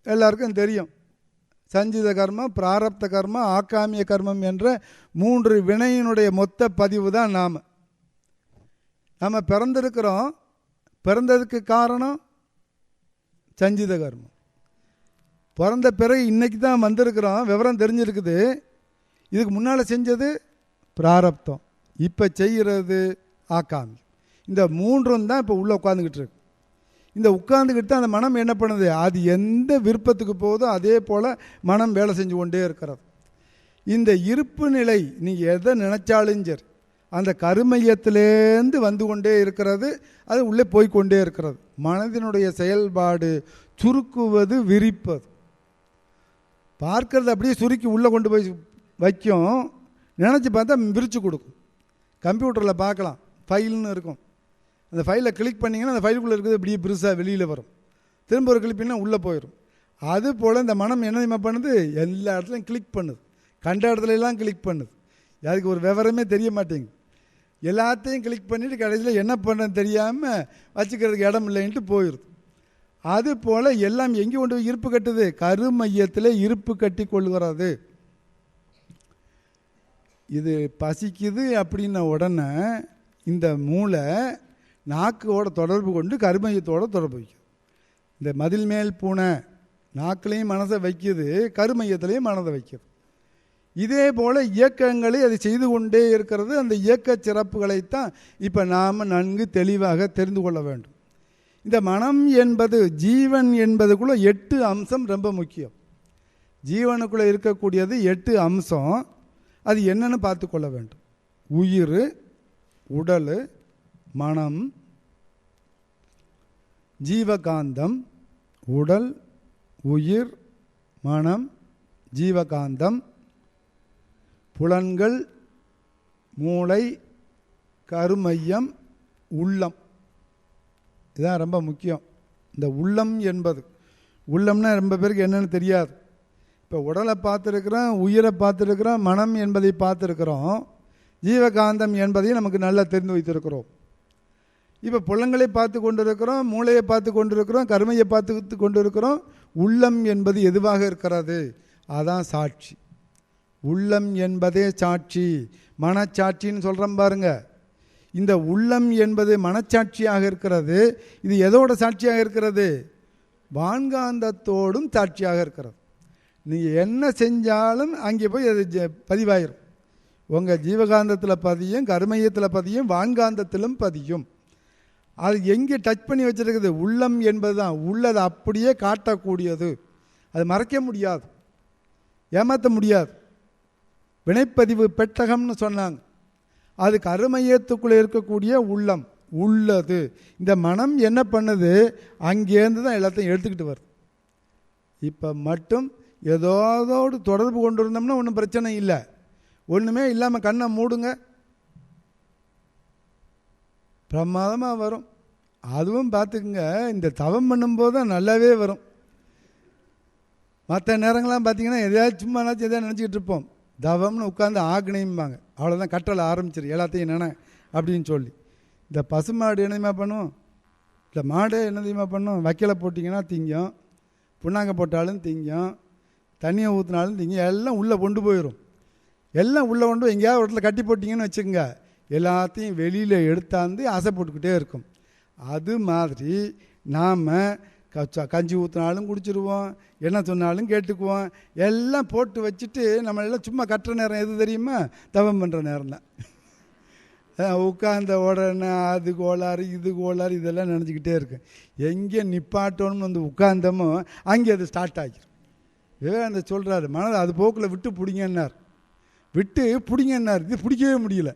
எல்லாருக்கும் தெரியும். சஞ்சித கர்மம், பிராரப்த கர்மம், ஆக்காமிய கர்மம் என்ற 3 வினையினுடைய மொத்த பதிவு தான் நாம் பிறந்திருக்கிறோம். பிறந்ததுக்கு காரணம் சஞ்சித கர்மம். பிறந்த பிறகு இன்னைக்கு தான் வந்திருக்கிறோம், விவரம் தெரிஞ்சிருக்குது. இதுக்கு முன்னால் செஞ்சது பிராரப்தம், இப்போ செய்கிறது ஆக்காமி. இந்த 3ம் தான் இப்போ உள்ளே உட்காந்துக்கிட்டு இருக்கு. இந்த உட்காந்துக்கிட்டு தான் அந்த மனம் என்ன பண்ணுது, அது எந்த விருப்பத்துக்கு போகுதோ அதே போல் மனம் வேலை செஞ்சு கொண்டே இருக்கிறது. இந்த இருப்பு நிலை நீங்கள் எதை நினைச்சாலும் சரி அந்த கருமையத்திலேருந்து வந்து கொண்டே இருக்கிறது, அது உள்ளே போய்கொண்டே இருக்கிறது. மனதினுடைய செயல்பாடு சுருக்குவது, விரிப்பது. பார்க்கறது அப்படியே சுருக்கி உள்ளே கொண்டு போய் வைக்கும், நினச்சி பார்த்தா விரித்து கொடுக்கும். கம்ப்யூட்டரில் பார்க்கலாம், ஃபைல்னு இருக்கும். அந்த ஃபைலை கிளிக் பண்ணிங்கன்னா அந்த ஃபைலுக்குள்ளே இருக்கிறது அப்படியே பெருசாக வெளியில் வரும். திரும்ப ஒரு கிளிக் பண்ணால் உள்ளே போயிடும். அதுபோல் இந்த மனம் என்ன பண்ணுது, எல்லா இடத்துலையும் கிளிக் பண்ணுது, கண்ட இடத்துலலாம் கிளிக் பண்ணுது. அதுக்கு ஒரு விவரமே தெரிய மாட்டேங்குது. எல்லாத்தையும் கிளிக் பண்ணிவிட்டு கடைசியில் என்ன பண்ணுறதுன்னு தெரியாமல் வச்சுக்கிறதுக்கு இடம் இல்லைன்ட்டு போயிடுது. அதுபோல் எல்லாம் எங்கே கொண்டு போய் இருப்பு கட்டுது, கருமையத்தில் இருப்பு கட்டி கொள்கிறது. இது பசிக்குது அப்படின்ன உடனே இந்த மூளை நாக்கோட தொடர்பு கொண்டு கருமையத்தோடு தொடர்பு வைக்குது. இந்த மதில் மேல் பூனை நாக்கிலையும் மனசை வைக்குது, கருமையத்திலையும் மனதை வைக்குது. இதே போல் இயக்கங்களை அது செய்து கொண்டே இருக்கிறது. அந்த இயக்க சிறப்புகளைத்தான் இப்போ நாம் நன்கு தெளிவாக தெரிந்து கொள்ள வேண்டும். இந்த மனம் என்பது, ஜீவன் என்பதுக்குள்ளே 8 அம்சம் ரொம்ப முக்கியம். ஜீவனுக்குள்ளே இருக்கக்கூடியது 8 அம்சம். அது என்னன்னு பார்த்து கொள்ள வேண்டும். உயிர், உடல், மனம், ஜீவகாந்தம். உடல், உயிர், மனம், ஜீவகாந்தம், புலன்கள், மூளை, கருமையம், உள்ளம். இதுதான் ரொம்ப முக்கியம். இந்த உள்ளம் என்பது, உள்ளம்னா ரொம்ப பேருக்கு என்னன்னு தெரியாது. இப்போ உடலை பார்த்துருக்குறோம், உயிரை பார்த்துருக்குறோம், மனம் என்பதை பார்த்துருக்குறோம், ஜீவகாந்தம் என்பதையும் நமக்கு நல்லா தெரிந்து வைத்திருக்கிறோம். இப்போ புலன்களை பார்த்து கொண்டு இருக்கிறோம், மூளையை பார்த்து கொண்டு இருக்கிறோம், கருமையை பார்த்து கொண்டு இருக்கிறோம். உள்ளம் என்பது எதுவாக இருக்கிறது, அதான் சாட்சி. உள்ளம் என்பதே சாட்சி, மனச்சாட்சின்னு சொல்கிறோம் பாருங்க. இந்த உள்ளம் என்பது மனச்சாட்சியாக இருக்கிறது. இது எதோட சாட்சியாக இருக்கிறது, வான்காந்தத்தோடும் சாட்சியாக இருக்கிறது. நீங்கள் என்ன செஞ்சாலும் அங்கே போய் அது பதிவாயிரும். உங்கள் ஜீவகாந்தத்தில் பதியும், கருமையத்தில் பதியும், வான்காந்தத்திலும் பதியும். அது எங்கே டச் பண்ணி வச்சுருக்குது, உள்ளம் என்பது தான். உள்ளதை அப்படியே காட்டக்கூடியது, அது மறைக்க முடியாது, ஏமாற்ற முடியாது. வினைப்பதிவு பெட்டகம்னு சொன்னாங்க. அது கருமையத்துக்குள்ளே இருக்கக்கூடிய உள்ளம் உள்ளது. இந்த மனம் என்ன பண்ணுது, அங்கேருந்து தான் எல்லாத்தையும் எடுத்துக்கிட்டு வருது. இப்போ மட்டும் ஏதோதோடு தொடர்பு கொண்டு இருந்தோம்னா ஒன்றும் பிரச்சனை இல்லை. ஒன்றுமே இல்லாமல் கண்ணை மூடுங்க, பிரமாதமாக வரும். அதுவும் பார்த்துக்குங்க, இந்த தவம் பண்ணும்போது தான் நல்லாவே வரும். மற்ற நேரங்கள்லாம் பார்த்தீங்கன்னா எதையாவது சும்மானாச்சும் எதாவது நினச்சிக்கிட்டு இருப்போம். தவம்னு உட்காந்து ஆக்னையும்பாங்க, அவ்வளோதான், கட்டளை ஆரம்பிச்சிரு எல்லாத்தையும் நினை அப்படின்னு சொல்லி. இந்த பசுமாடு என்னதையுமா பண்ணும், இல்லை மாடு என்னதையுமா பண்ணும், வைக்கலை போட்டிங்கன்னா திங்கும், புண்ணாங்க போட்டாலும் திங்கும், தண்ணியை ஊற்றினாலும் திங்கும், எல்லாம் உள்ளே கொண்டு போயிடும். எல்லாம் உள்ளே கொண்டு எங்கேயாவது ஒரு இடத்துல கட்டி போட்டிங்கன்னு வச்சுக்கோங்க, எல்லாத்தையும் வெளியில் எடுத்தாந்து ஆசை போட்டுக்கிட்டே இருக்கும். அது மாதிரி நாம் கஞ்சி ஊற்றினாலும் குடிச்சிருவோம், என்ன சொன்னாலும் கேட்டுக்குவோம், எல்லாம் போட்டு வச்சுட்டு நம்மளெல்லாம் சும்மா கட்டுற நேரம் எது தெரியுமா, தவம் பண்ணுற நேரம் தான். உட்கார்ந்த உடனே அது கோளாறு இது கோளாறு இதெல்லாம் நினச்சிக்கிட்டே இருக்கு. எங்கே நிப்பாட்டணும்னு வந்து உட்கார்ந்தமோ அங்கே அது ஸ்டார்ட் ஆகிடும். விவேகானந்தர் சொல்கிறாரு, மனதை அது போக்கில் விட்டு பிடிங்கன்னார். விட்டு பிடிங்கன்னார், இது பிடிக்கவே முடியல,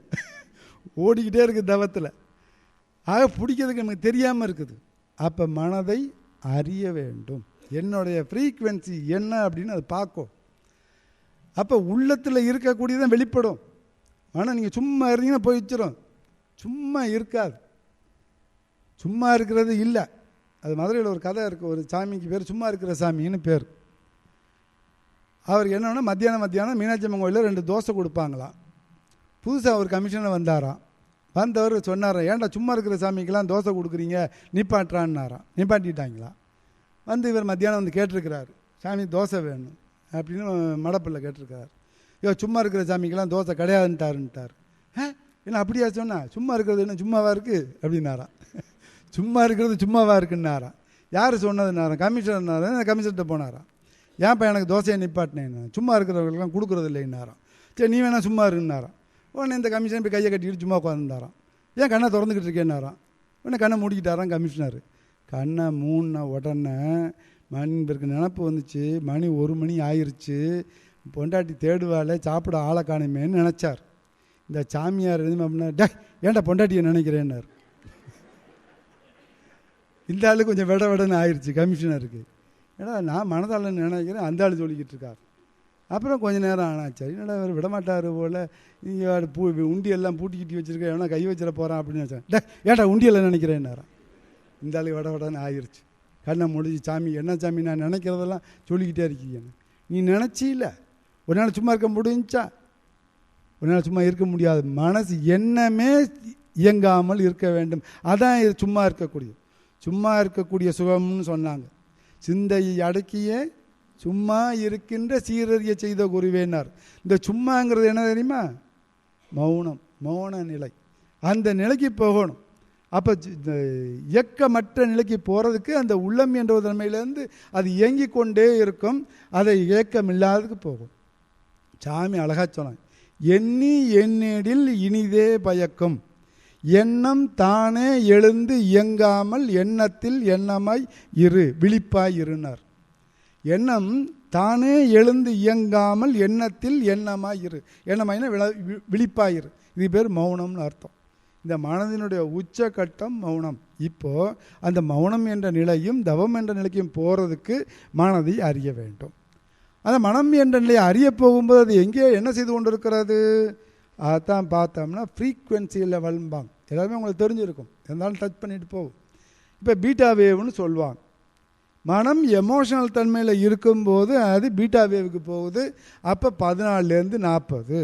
ஓடிக்கிட்டே இருக்குது தவத்தில். ஆக பிடிக்கிறதுக்கு நமக்கு தெரியாமல் இருக்குது. அப்போ மனதை அறிய வேண்டும், என்னுடைய ஃப்ரீக்குவென்சி என்ன அப்படின்னு அது பார்க்கும். அப்போ உள்ளத்தில் இருக்கக்கூடியதான் வெளிப்படும். ஆனால் நீங்கள் சும்மா இருந்தீங்கன்னா போய் வச்சிடும், சும்மா இருக்காது. சும்மா இருக்கிறது இல்லை, அது மதுரையில் ஒரு கதை இருக்குது. ஒரு சாமிக்கு பேர் சும்மா இருக்கிற சாமின்னு பேர். அவருக்கு என்னென்னா மத்தியானம் மீனாட்சி அம்மன் கோயிலில் 2 தோசை கொடுப்பாங்களாம். புதுசாக ஒரு கமிஷனர் வந்தாராம். வந்தவர் சொன்னாராம், ஏன்டா சும்மா இருக்கிற சாமிக்கெல்லாம் தோசை கொடுக்குறீங்க, நிப்பாட்டுறான்னாராம். நிப்பாட்டிட்டாங்களா. வந்து இவர் மத்தியானம் வந்து கேட்டிருக்கிறாரு, சாமி தோசை வேணும் அப்படின்னு மடப்பில் கேட்டிருக்காரு. சும்மா இருக்கிற சாமிக்கெல்லாம் தோசை கிடையாதுன்ட்டாருன்ட்டார். என்ன அப்படியா சொன்னா, சும்மா இருக்கிறது என்ன சும்மாவா இருக்குது அப்படின்னாராம். சும்மா இருக்கிறது சும்மாவா இருக்குன்னாராம். யார் சொன்னதுன்னாராம், கமிஷனர்னாரா. கமிஷன்கிட்ட போனாராம், ஏன்ப்பா எனக்கு தோசையை நிப்பாட்டினேன், சும்மா இருக்கிறவங்களுக்கெல்லாம் கொடுக்குறது இல்லைன்னாராம். சரி நீ வேணா சும்மா இருக்குன்னாராம். உடனே இந்த கமிஷன் போய் கையை கட்டிக்கிட்டு சும்மா உட்காந்துருந்தாராம். ஏன் கண்ணை திறந்துக்கிட்டு இருக்கேன்னாராம். உடனே கண்ணை மூடிக்கிட்டாராம் கமிஷனர். கண்ணை மூண உடனே மணிக்கு நினப்பு வந்துச்சு, மணி 1 மணி ஆயிடுச்சு, பொண்டாட்டி தேடுவாளே சாப்பிட ஆளை காணுமேன்னு நினச்சார். இந்த சாமியார் எதுவுமே அப்படின்னா, டே ஏன்டா பொண்டாட்டியை நினைக்கிறேன்னார். இந்த ஆள் கொஞ்சம் விடன்னு ஆயிடுச்சு கமிஷனருக்கு. ஏன்னா நான் மனதால் நினைக்கிறேன், அந்த ஆள் சொல்லிக்கிட்டு இருக்கார். அப்புறம் கொஞ்சம் நேரம் ஆனாச்சு, என்னடா அவர் விடமாட்டார் போல், நீங்கள் உண்டி எல்லாம் பூட்டிக்கிட்டு வச்சுருக்க, எவனா கை வச்சிட போகிறான் அப்படின்னு நினச்சேன். டே ஏன்டா உண்டியெல்லாம் நினைக்கிறேன்னாரான். இந்த ஆள் விடன்னு ஆயிடுச்சு. கண்ணை முடிஞ்சு, சாமி என்ன சாமி நான் நினைக்கிறதெல்லாம் சொல்லிக்கிட்டே இருக்கீங்க, நீ நினச்சில்ல ஒரு நாள் சும்மா இருக்க முடிஞ்சா, ஒரு நாள் சும்மா இருக்க முடியாது. மனசு எண்ணமே இயங்காமல் இருக்க வேண்டும். அதான் இது சும்மா இருக்கக்கூடிய சுகம்னு சொன்னாங்க. சிந்தையை அடக்கிய சும்மா இருக்கின்ற சீரறிய செய்த குருவேனார். இந்த சும்மாங்கிறது என்ன தெரியுமா, மௌன நிலை. அந்த நிலைக்கு போகணும். அப்போ இயக்கமற்ற நிலைக்கு போகிறதுக்கு அந்த உள்ளம் என்ற ஒரு தன்மையிலேருந்து அது இயங்கி கொண்டே இருக்கும். அதை இயக்கம் இல்லாததுக்கு போகும். சாமி அழகா சொன்னாங்க, எண்ணி எண்ணிடில் இனிதே பயக்கும், எண்ணம் தானே எழுந்து இயங்காமல் எண்ணத்தில் எண்ணமாய் இரு, விழிப்பாய் இருனார். எண்ணம் தானே எழுந்து இயங்காமல் எண்ணத்தில் எண்ணமாய் இரு. எண்ணமாயினா விழிப்பாயிரு. இது பேர் மௌனம்னு அர்த்தம். இந்த மனதினுடைய உச்சகட்டம் மௌனம். இப்போது அந்த மௌனம் என்ற நிலையும் தவம் என்ற நிலைக்கும் போகிறதுக்கு மனதை அறிய வேண்டும். அந்த மனம் என்ற நிலையை அறிய போகும்போது அது எங்கே என்ன செய்து கொண்டு இருக்கிறது, அதான் பார்த்தோம்னா ஃப்ரீக்குவென்சி லெவல்பாங்க. எல்லாருமே உங்களுக்கு தெரிஞ்சிருக்கும், இருந்தாலும் டச் பண்ணிட்டு போகும். இப்போ பீட்டா வேவ்னு சொல்லுவாங்க. மனம் எமோஷனல் தன்மையில் இருக்கும்போது அது பீட்டா வேவுக்கு போகுது. அப்போ 14லேருந்து 40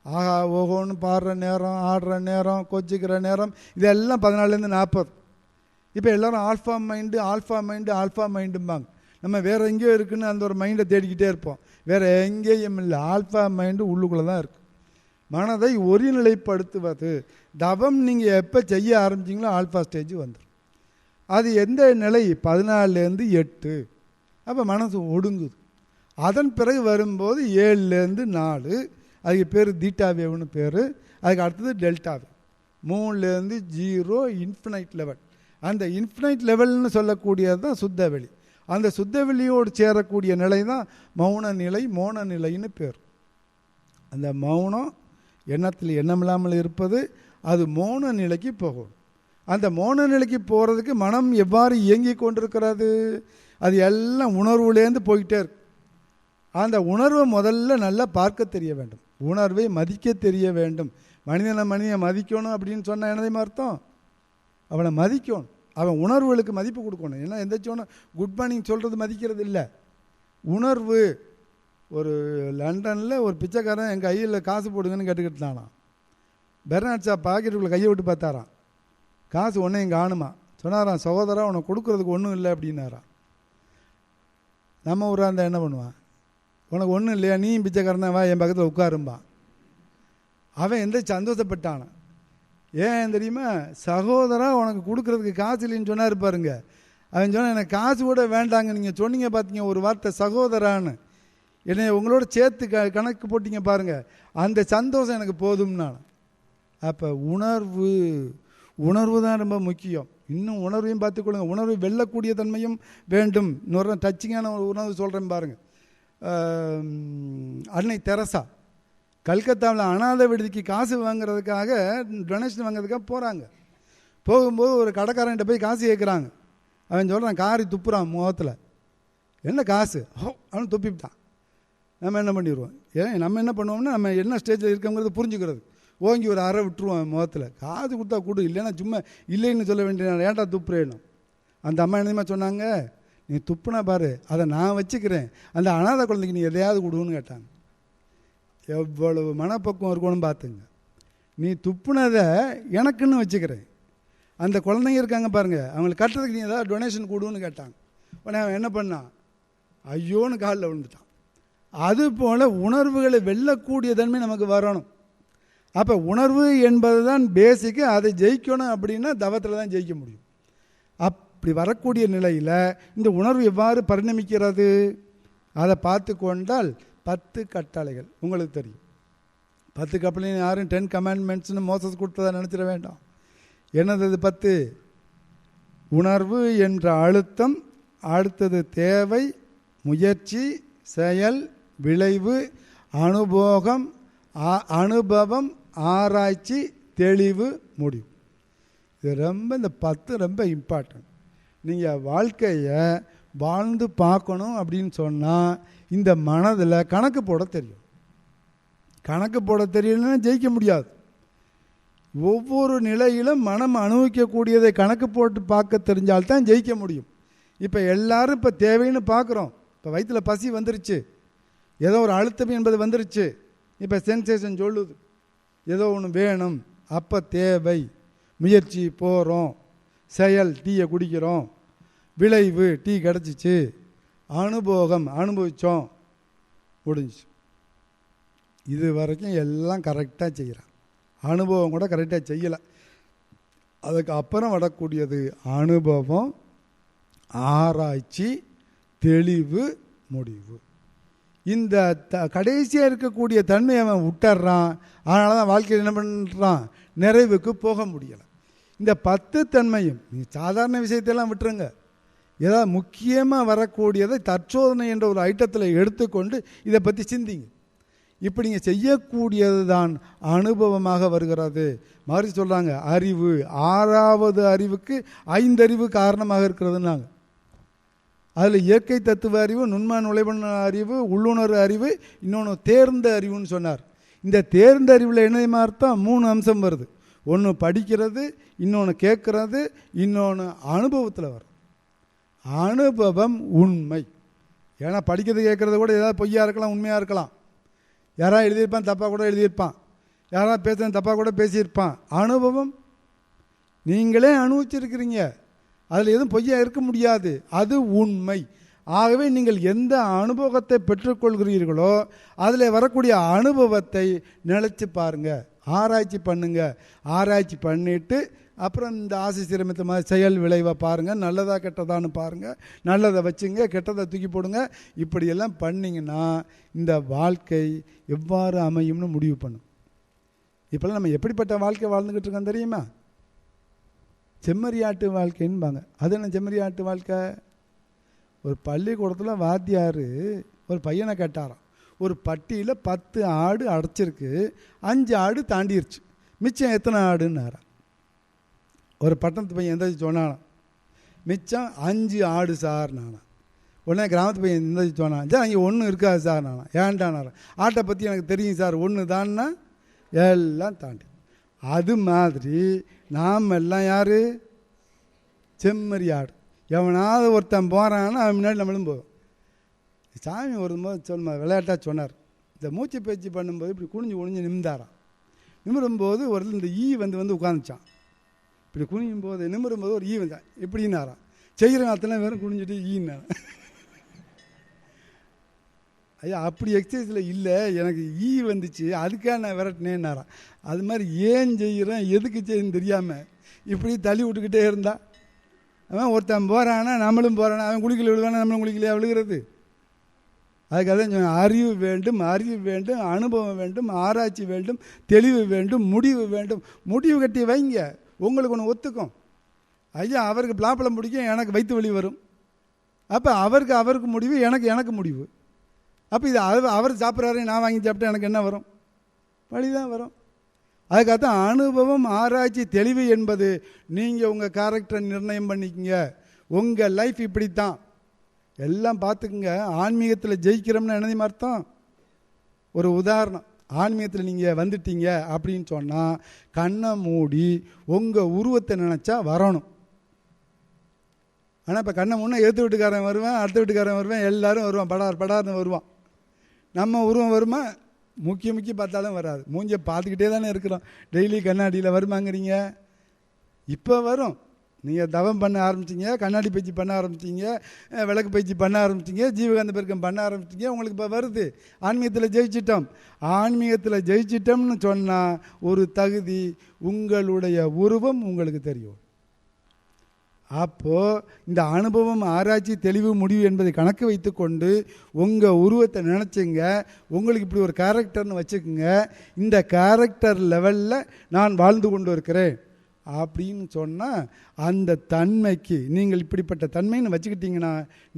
ஆஹா ஓஹோன்னு பாடுற நேரம், ஆடுற நேரம், கொச்சிக்கிற நேரம், இதெல்லாம் 14லேருந்து 40. இப்போ எல்லோரும் ஆல்ஃபா மைண்டும்பாங்க. நம்ம வேறு எங்கேயோ இருக்குன்னு அந்த ஒரு மைண்டை தேடிக்கிட்டே இருப்போம். வேறு எங்கேயும் இல்லை, ஆல்ஃபா மைண்டு உள்ளுக்குள்ளே தான் இருக்குது. மனதை ஒருநிலைப்படுத்துவது தவம். நீங்கள் எப்போ செய்ய ஆரம்பிச்சிங்களோ ஆல்ஃபா ஸ்டேஜ் வந்துடும். அது எந்த நிலை, 14லேருந்து 8. அப்போ மனசு ஒடுங்குது. அதன் பிறகு வரும்போது 7லேருந்து 4, அதுக்கு பேர் தீட்டா வேவ்னு பேர். அதுக்கு அடுத்தது டெல்டா வேவ். 3லேருந்து 0 infinite level. அந்த இன்ஃபினைட் லெவல்னு சொல்லக்கூடியது தான் சுத்த வெளி. அந்த சுத்த வெளியோடு சேரக்கூடிய நிலை தான் மௌன நிலை, மோன நிலைன்னு பேர். அந்த மௌனம் எண்ணத்தில் எண்ணமில்லாமல் இருப்பது, அது மோன நிலைக்கு போகும். அந்த மோன நிலைக்கு போகிறதுக்கு மனம் எவ்வாறு இயங்கி கொண்டிருக்கிறது, அது எல்லாம் உணர்வுலேருந்து போய்கிட்டே இருக்கு. அந்த உணர்வை முதல்ல நல்லா பார்க்க தெரிய வேண்டும், உணர்வை மதிக்க தெரிய வேண்டும். மனிதனை மதிக்கணும் அப்படின்னு சொன்ன என்னதையும் அர்த்தம், அவனை மதிக்கணும், அவன் உணர்வுகளுக்கு மதிப்பு கொடுக்கணும். ஏன்னா எந்த சொன்ன குட் மார்னிங் சொல்கிறது மதிக்கிறது இல்லை, உணர்வு. ஒரு லண்டனில் ஒரு பிச்சைக்காரன் எங்கள் கையில் காசு போடுங்கன்னு கேட்டுக்கிட்டானா. பெர்னாட் ஷா பாக்கெட்டுக்குள்ளே கையை விட்டு பார்த்தாரான், காசு ஒன்றையும் காணுமா. சொன்னாரான், சகோதரா உனக்கு கொடுக்குறதுக்கு ஒன்றும் இல்லை அப்படின்னாரான். நம்ம ஊராக இருந்தால் என்ன பண்ணுவான், உனக்கு ஒன்றும் இல்லையா, நீயும் பிச்சைக்காரன் தான், வா என் பக்கத்தில் உட்காரும்பான். அவன் எந்த சந்தோஷப்பட்டான. ஏன் தெரியுமா, சகோதரா உனக்கு கொடுக்குறதுக்கு காசு இல்லைன்னு சொன்னார் பாருங்க. அவன் சொன்னால் எனக்கு காசு கூட வேண்டாங்க, நீங்கள் சொன்னீங்க பார்த்தீங்க ஒரு வார்த்தை சகோதரான்னு, என்னை உங்களோட சேர்த்து கணக்கு போட்டிங்க பாருங்கள், அந்த சந்தோஷம் எனக்கு போதும்னா. அப்போ உணர்வு தான் ரொம்ப முக்கியம். இன்னும் உணர்வையும் பார்த்துக்கொள்ளுங்க, உணர்வை வெல்லக்கூடிய தன்மையும் வேண்டும். இன்னொரு டச்சிங்கான ஒரு உணர்வு சொல்கிறேன் பாருங்கள். அன்னை தெரசா கல்கத்தாவில் அனாதை விடுதிக்கு காசு வாங்குறதுக்காக, டொனேஷன் வாங்குறதுக்காக போகிறாங்க. போகும்போது ஒரு கடைக்காரன்கிட்ட போய் காசு கேட்குறாங்க. அவன் சொல்கிறான், காரி துப்புறான் முகத்தில். என்ன காசு, அவன் துப்பிவிட்டான். நம்ம என்ன பண்ணிடுவோம், நம்ம என்ன பண்ணுவோம்னா, நம்ம என்ன ஸ்டேஜில் இருக்கோங்கிறது புரிஞ்சுக்கிறது, ஓங்கி ஒரு அறை விட்டுருவோம் முகத்தில். காசு கொடுத்தா கொடு, இல்லைன்னா சும்மா இல்லைன்னு சொல்ல வேண்டிய, ஏன்டா துப்புறேனும். அந்த அம்மா என்னமா சொன்னாங்க, நீ துப்புனா பாரு, அதை நான் வச்சுக்கிறேன், அந்த அனாதை குழந்தைக்கு நீ எதையாவது கொடுன்னு கேட்டாங்க. எவ்வளவு மனப்பக்குவம் இருக்கணும்னு பார்த்துங்க. நீ துப்புனதை எனக்குன்னு வச்சுக்கிறேன், அந்த குழந்தைங்க இருக்காங்க பாருங்கள், அவங்களுக்கு கட்டுறதுக்கு நீ ஏதாவது டொனேஷன் கொடுன்னு கேட்டாங்க. உடனே அவன் என்ன பண்ணான், ஐயோன்னு காலில் விழுந்துட்டான். அதுபோல் உணர்வுகளை வெல்லக்கூடிய தன்மை நமக்கு வரணும். அப்போ உணர்வு என்பது தான் பேசிக்கு. அதை ஜெயிக்கணும் அப்படின்னா தவத்தில் தான் ஜெயிக்க முடியும். அப்படி வரக்கூடிய நிலையில் இந்த உணர்வு எவ்வாறு பரிணமிக்கிறது அதை பார்த்து கொண்டால் 10 கட்டளைகள் உங்களுக்கு தெரியும். 10 கட்டளைன்னு யாரும் 10 கமாண்ட்மெண்ட்ஸ்னு மோசஸ் கொடுத்ததா நினச்சிட வேண்டாம். என்னது 10? உணர்வு என்ற அழுத்தம், அடுத்தது தேவை, முயற்சி, செயல், விளைவு, அனுபவம், ஆராய்ச்சி, தெளிவு, முடிவு. இது இந்த 10 ரொம்ப இம்பார்ட்டன்ட். நீங்கள் வாழ்க்கையை வாழ்ந்து பார்க்கணும் அப்படின்னு சொன்னால் இந்த மனதில் கணக்கு போட தெரியும். கணக்கு போட தெரியலன்னா ஜெயிக்க முடியாது. ஒவ்வொரு நிலையிலும் மனம் அனுபவிக்கக்கூடியதை கணக்கு போட்டு பார்க்க தெரிஞ்சால்தான் ஜெயிக்க முடியும். இப்போ எல்லாரும் இப்போ தேவைன்னு பார்க்குறோம். இப்போ வயிற்றில் பசி வந்துருச்சு, ஏதோ ஒரு அழுத்தம் என்பது வந்துருச்சு, இப்போ சென்சேஷன் சொல்லுது ஏதோ ஒன்று வேணும், அப்போ தேவை, முயற்சி போகிறோம், செயல் டீயை குடிக்கிறோம், விளைவு டீ கிடச்சிச்சு, அனுபவம் அனுபவித்தோம், முடிஞ்சிச்சு. இது வரைக்கும் எல்லாம் கரெக்டாக செய்கிறான். அனுபவம் கூட கரெக்டாக செய்யலை. அதுக்கு அப்புறம் வரக்கூடியது அனுபவம், ஆராய்ச்சி, தெளிவு, முடிவு. இந்த கடைசியாக இருக்கக்கூடிய தன்மையை அவன் விட்டுறான். அதனால தான் வாழ்க்கையில் என்ன பண்ணுறான், நிறைவுக்கு போக முடியலை. இந்த 10 தன்மையும் நீ சாதாரண விஷயத்தெல்லாம் விட்டுருங்க, ஏதாவது முக்கியமாக வரக்கூடியதை தற்சோதனை என்ற ஒரு ஐட்டத்தில் எடுத்துக்கொண்டு இதை பற்றி சிந்திங்க. இப்படி நீங்கள் செய்யக்கூடியது தான் அனுபவமாக வருகிறது. மாதிரி சொல்கிறாங்க, அறிவு 6வது அறிவுக்கு 5 அறிவு காரணமாக இருக்கிறதுனாங்க. அதில் இயற்கை தத்துவ அறிவு, நுண்ம நுழைவன அறிவு, உள்ளுணர்வு அறிவு, இன்னொன்று தேர்ந்த அறிவுன்னு சொன்னார். இந்த தேர்ந்த அறிவில் என்ன அர்த்தம், 3 அம்சம் வருது. ஒன்று படிக்கிறது, இன்னொன்று கேட்குறது, இன்னொன்று அனுபவத்தில் வரும். அனுபவம் உண்மை. ஏன்னா படிக்கிறது கேட்குறது கூட ஏதாவது பொய்யா இருக்கலாம், உண்மையாக இருக்கலாம். யாராவது எழுதியிருப்பான், தப்பாக கூட எழுதியிருப்பான். யாராவது பேசுறது தப்பாக கூட பேசியிருப்பான். அனுபவம் நீங்களே அனுபவிச்சிருக்கிறீங்க, அதில் எதுவும் பொய்யா இருக்க முடியாது, அது உண்மை. ஆகவே நீங்கள் எந்த அனுபவத்தை பெற்றுக்கொள்கிறீர்களோ அதில் வரக்கூடிய அனுபவத்தை நினைச்சு பாருங்கள், ஆராய்ச்சி பண்ணுங்க. ஆராய்ச்சி பண்ணிவிட்டு அப்புறம் இந்த ஆசை சிரமத்தை மாதிரி செயல் விளைவை பாருங்கள், நல்லதா கெட்டதான்னு பாருங்கள், நல்லதை வச்சுங்க, கெட்டதை தூக்கி போடுங்க. இப்படியெல்லாம் பண்ணிங்கன்னா இந்த வாழ்க்கை எவ்வாறு அமையும்னு முடிவு பண்ணும். இப்போல்லாம் நம்ம எப்படிப்பட்ட வாழ்க்கை வாழ்ந்துக்கிட்டு இருக்கோம் தெரியுமா? செம்மறியாட்டு வாழ்க்கைன்பாங்க. அது என்ன செம்மறியாட்டு வாழ்க்கை? ஒரு பள்ளிக்கூடத்தில் வாத்தியார் ஒரு பையனை கேட்டாராம், ஒரு பட்டியில் 10 ஆடு அடைச்சிருக்கு, 5 ஆடு தாண்டிருச்சு, மிச்சம் எத்தனை ஆடுன்னாராம். ஒரு பட்டணத்து பையன் எந்தாச்சும் சொன்னானான், மிச்சம் 5 ஆடு சார் நானா. உடனே கிராமத்து பையன் எந்தாச்சும் சொன்னான், சார் அங்கே 1 இருக்காது சார் நானா. ஏன்டானாரன், ஆட்டை பற்றி எனக்கு தெரியும் சார், 1 தான்னா எல்லாம் தாண்டி. அது மாதிரி நாம் எல்லாம் யார், செம்மறி ஆடு. எவனாவது ஒருத்தன் போகிறான்னா அவன் முன்னாடி நம்மளும் போகும். சாமி வரும்போது சொல்லுமா விளையாட்டாக சொன்னார், இந்த மூச்சு பயிற்சி பண்ணும்போது இப்படி குனிஞ்சு நிமிந்தாரான். நிமிரும்போது ஒரு இந்த வந்து உட்காந்துச்சான். இப்படி குனியும் போது நிமிரும்போது ஒரு வந்தான், இப்படின்னாரான். செய்கிற காலத்தில் வெறும் குனிஞ்சிட்டு ஈன்னாரான். ஐயா அப்படி எக்ஸசைஸில் இல்லை, எனக்கு வந்துச்சு, அதுக்காக நான் விரட்டினேன்னாரான். அது மாதிரி ஏன் செய்கிறேன், எதுக்கு செய்யணும்னு தெரியாமல் இப்படி தள்ளி விட்டுக்கிட்டே இருந்தா அவன் ஒருத்தன் போகிறான்னா நம்மளும் போகிறானா, அவன் குளிக்கல விழுவானா, நம்மளும் குளிக்கலையா விழுகிறது. அதுக்காக தான் அறிவு வேண்டும், அறிவு வேண்டும், அனுபவம் வேண்டும், ஆராய்ச்சி வேண்டும், தெளிவு வேண்டும், முடிவு வேண்டும். முடிவு கட்டி வைங்க, உங்களுக்கு ஒன்று ஒத்துக்கும். ஐயா அவருக்கு பிளாப்பழம் பிடிக்கும், எனக்கு வயிற்று வலி வரும். அப்போ அவருக்கு முடிவு, எனக்கு முடிவு. அப்போ இது அவர் சாப்பிட்றாரு, நான் வாங்கி சாப்பிட்டா எனக்கு என்ன வரும், வலி தான் வரும். அதுக்காகத்தான் அனுபவம், ஆராய்ச்சி, தெளிவு என்பது நீங்கள் உங்கள் கேரக்டரை நிர்ணயம் பண்ணிக்கங்க. உங்கள் லைஃப் இப்படித்தான் எல்லாம் பார்த்துக்குங்க. ஆன்மீகத்தில் ஜெயிக்கிறோம்னு என்னதையும் அர்த்தம். ஒரு உதாரணம், ஆன்மீகத்தில் நீங்கள் வந்துட்டீங்க அப்படின்னு சொன்னால் கண்ணை மூடி உங்கள் உருவத்தை நினச்சா வரணும். ஆனால் இப்போ கண்ணை முன்னே ஏற்று வீட்டுக்காரன் வருவான், அடுத்த வீட்டுக்காரன் வருவான், எல்லோரும் வருவான், படார்னு வருவான். நம்ம உருவம் வருமா? முக்கிய பார்த்தாலும் வராது. மூஞ்சியை பார்த்துக்கிட்டே தானே இருக்கிறோம். டெய்லி கண்ணாடியில் வருமாங்கிறீங்க. இப்போ வரும். நீங்கள் தவம் பண்ண ஆரம்பிச்சிங்க, கண்ணாடி பயிற்சி பண்ண ஆரம்பிச்சிங்க, விளக்கு பயிற்சி பண்ண ஆரம்பிச்சிங்க, ஜீவகாந்த பெருக்கம் பண்ண ஆரம்பிச்சிங்க, உங்களுக்கு இப்போ வருது. ஆன்மீகத்தில் ஜெயிச்சிட்டோம். ஆன்மீகத்தில் ஜெயிச்சிட்டோம்னு சொன்னால் ஒரு தகுதி, உங்களுடைய உருவம் உங்களுக்கு தெரியும். அப்போது இந்த அனுபவம், ஆராய்ச்சி, தெளிவு, முடிவு என்பதை கணக்கு வைத்து கொண்டு உங்கள் உருவத்தை நினச்சிங்க. உங்களுக்கு இப்படி ஒரு கேரக்டர்னு வச்சுக்கோங்க. இந்த கேரக்டர் லெவலில் நான் வாழ்ந்து கொண்டு இருக்கிறேன் அப்படின்னு சொன்னால் அந்த தன்மைக்கு நீங்கள் இப்படிப்பட்ட தன்மைன்னு வச்சுக்கிட்டிங்கன்னா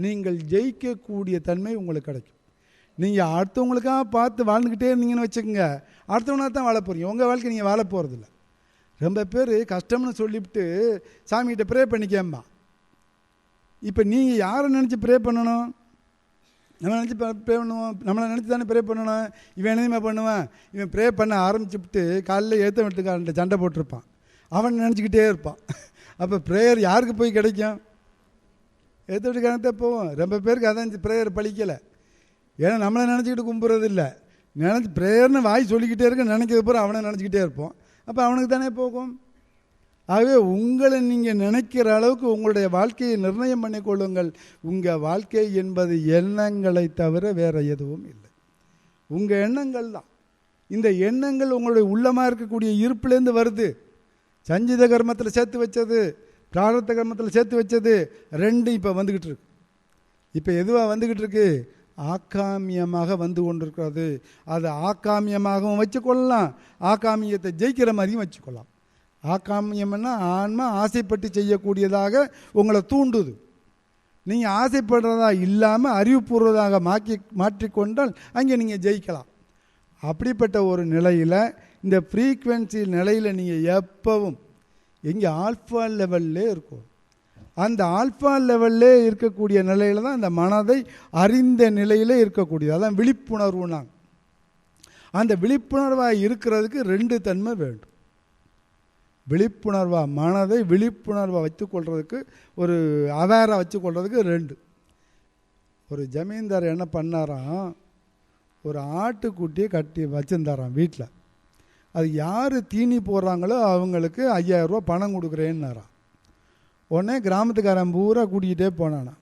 நீங்கள் ஜெயிக்கக்கூடிய தன்மை உங்களுக்கு கிடைக்கும். நீங்கள் அடுத்தவங்களுக்காக பார்த்து வாழ்ந்துக்கிட்டே இருந்தீங்கன்னு வச்சுக்கோங்க, அடுத்தவனாக தான் வாழ போகிறீங்க. உங்கள் வாழ்க்கை நீங்கள் வாழ போகிறதில்ல. ரொம்ப பேர் கஷ்டம்னு சொல்லிவிட்டு சாமிகிட்ட ப்ரே பண்ணிக்கேம்மா. இப்போ நீங்கள் யாரை நினச்சி ப்ரே பண்ணணும்? நம்ம நினச்சி ப்ரே பண்ணுவோம். நம்மளை நினச்சி தானே ப்ரே பண்ணணும். இவன் என்னதுமே பண்ணுவான். இவன் ப்ரே பண்ண ஆரம்பிச்சுட்டு காலையில் ஏற்ற வீட்டுக்காரன்ட்ட சண்டை போட்டிருப்பான். அவன் நினச்சிக்கிட்டே இருப்பான். அப்போ ப்ரேயர் யாருக்கு போய் கிடைக்கும்? ஏற்ற வீட்டுக்காரன்ட்டே போவோம். ரொம்ப பேருக்கு அதான் ப்ரேயர் பழிக்கலை. ஏன்னா நம்மளை நினச்சிக்கிட்டு கும்புறது இல்லை. நினச்சி ப்ரேயர்னு வாய் சொல்லிக்கிட்டே இருக்க, நினைக்கிறது பூரா அவனை நினச்சிக்கிட்டே இருப்போம். அப்போ அவனுக்கு தானே போகும். ஆகவே உங்களை நீங்கள் நினைக்கிற அளவுக்கு உங்களுடைய வாழ்க்கையை நிர்ணயம் பண்ணிக்கொள்ளுங்கள். உங்கள் வாழ்க்கை என்பது எண்ணங்களை தவிர வேறு எதுவும் இல்லை. உங்கள் எண்ணங்கள் தான். இந்த எண்ணங்கள் உங்களுடைய உள்ளமாக இருக்கக்கூடிய இருப்பிலேருந்து வருது. சஞ்சித கர்மத்தில் சேர்த்து வச்சது, பிராரத்த கர்மத்தில் சேர்த்து வச்சது, ரெண்டும் இப்போ வந்துக்கிட்டு இருக்கு. இப்போ எதுவாக வந்துக்கிட்டு இருக்கு? ஆக்காமியமாக வந்து கொண்டிருக்கிறது. அது ஆக்காமியமாகவும் வச்சுக்கொள்ளலாம், ஆக்காமியத்தை ஜெயிக்கிற மாதிரியும் வச்சுக்கொள்ளலாம். ஆக்காமியம்னா ஆன்மா ஆசைப்பட்டு செய்யக்கூடியதாக உங்களை தூண்டுது. நீங்கள் ஆசைப்படுறதா இல்லாமல் அறிவுபூர்வதாக மாற்றிக்கொண்டால் அங்கே நீங்கள் ஜெயிக்கலாம். அப்படிப்பட்ட ஒரு நிலையில், இந்த ஃப்ரீக்வென்சி நிலையில் நீங்கள் எப்பவும் எங்கே ஆல்ஃபா லெவல்லே இருக்கும். அந்த ஆல்ஃபா லெவல்லே இருக்கக்கூடிய நிலையில் தான் அந்த மனதை அறிந்த நிலையிலே இருக்கக்கூடியது. அதான் விழிப்புணர்வுனா. அந்த விழிப்புணர்வாக இருக்கிறதுக்கு ரெண்டு தன்மை வேண்டும். விழிப்புணர்வாக மனதை விழிப்புணர்வாக வச்சுக்கொள்றதுக்கு, ஒரு அவேராக வச்சுக்கொள்றதுக்கு ரெண்டு. ஒரு ஜமீன்தார் என்ன பண்ணாராம், ஒரு ஆட்டுக்குட்டியை கட்டி வச்சுருந்தாராம் வீட்டில். அது யார் தீனி போடுறாங்களோ அவங்களுக்கு 5000 ரூபா பணம் கொடுக்குறேன்னாராம். உடனே கிராமத்துக்காரன் பூரா கூட்டிகிட்டே போனானா,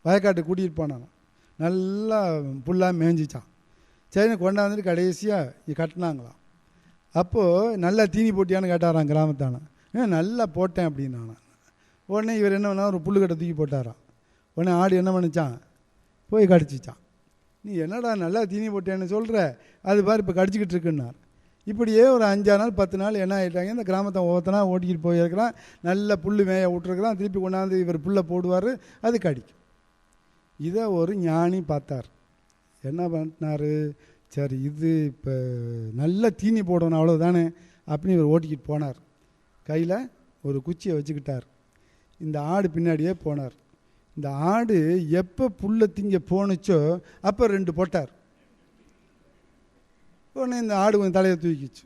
வயக்காட்டுக்கு கூட்டிகிட்டு போனானா. நல்லா புல்லாக மேய்ஞ்சிச்சான். சரின்னு கொண்டாந்துட்டு கடைசியாக கட்டினாங்களாம். அப்போது நல்லா தீனி போட்டியான்னு கேட்டாரான் கிராமத்தான. நல்லா போட்டேன் அப்படின்னானா. உடனே இவர் என்ன பண்ணால் ஒரு புல்லுக்கட்டை தூக்கி போட்டாரான். உடனே ஆடு என்ன பண்ணிச்சான், போய் கடிச்சிச்சான். நீ என்னடா நல்லா தீனி போட்டேன்னு சொல்கிற, அது பாரு இப்போ கடிச்சிக்கிட்டு இருக்குன்னார். இப்படியே ஒரு 5 நாள் 10 நாள் என்ன ஆகிட்டாங்க, இந்த கிராமத்தை ஒவ்வொருத்தனா ஓட்டிக்கிட்டு போயிருக்கிறான். நல்ல புல் மேய விட்டுருக்குறான். திருப்பி கொண்டாந்து இவர் புல்லை போடுவார், அது கடிக்கும். இதை ஒரு ஞானி பார்த்தார். என்ன பண்ணார், சரி இது இப்போ நல்ல தீனி போடணும் அவ்வளோதானே அப்படின்னு இவர் ஓட்டிக்கிட்டு போனார். கையில் ஒரு குச்சியை வச்சுக்கிட்டார். இந்த ஆடு பின்னாடியே போனார். இந்த ஆடு எப்போ புல்லை திங்க போணுச்சோ அப்போ 2 போட்டார். உடனே இந்த ஆடு கொஞ்சம் தலையை தூக்கிச்சு.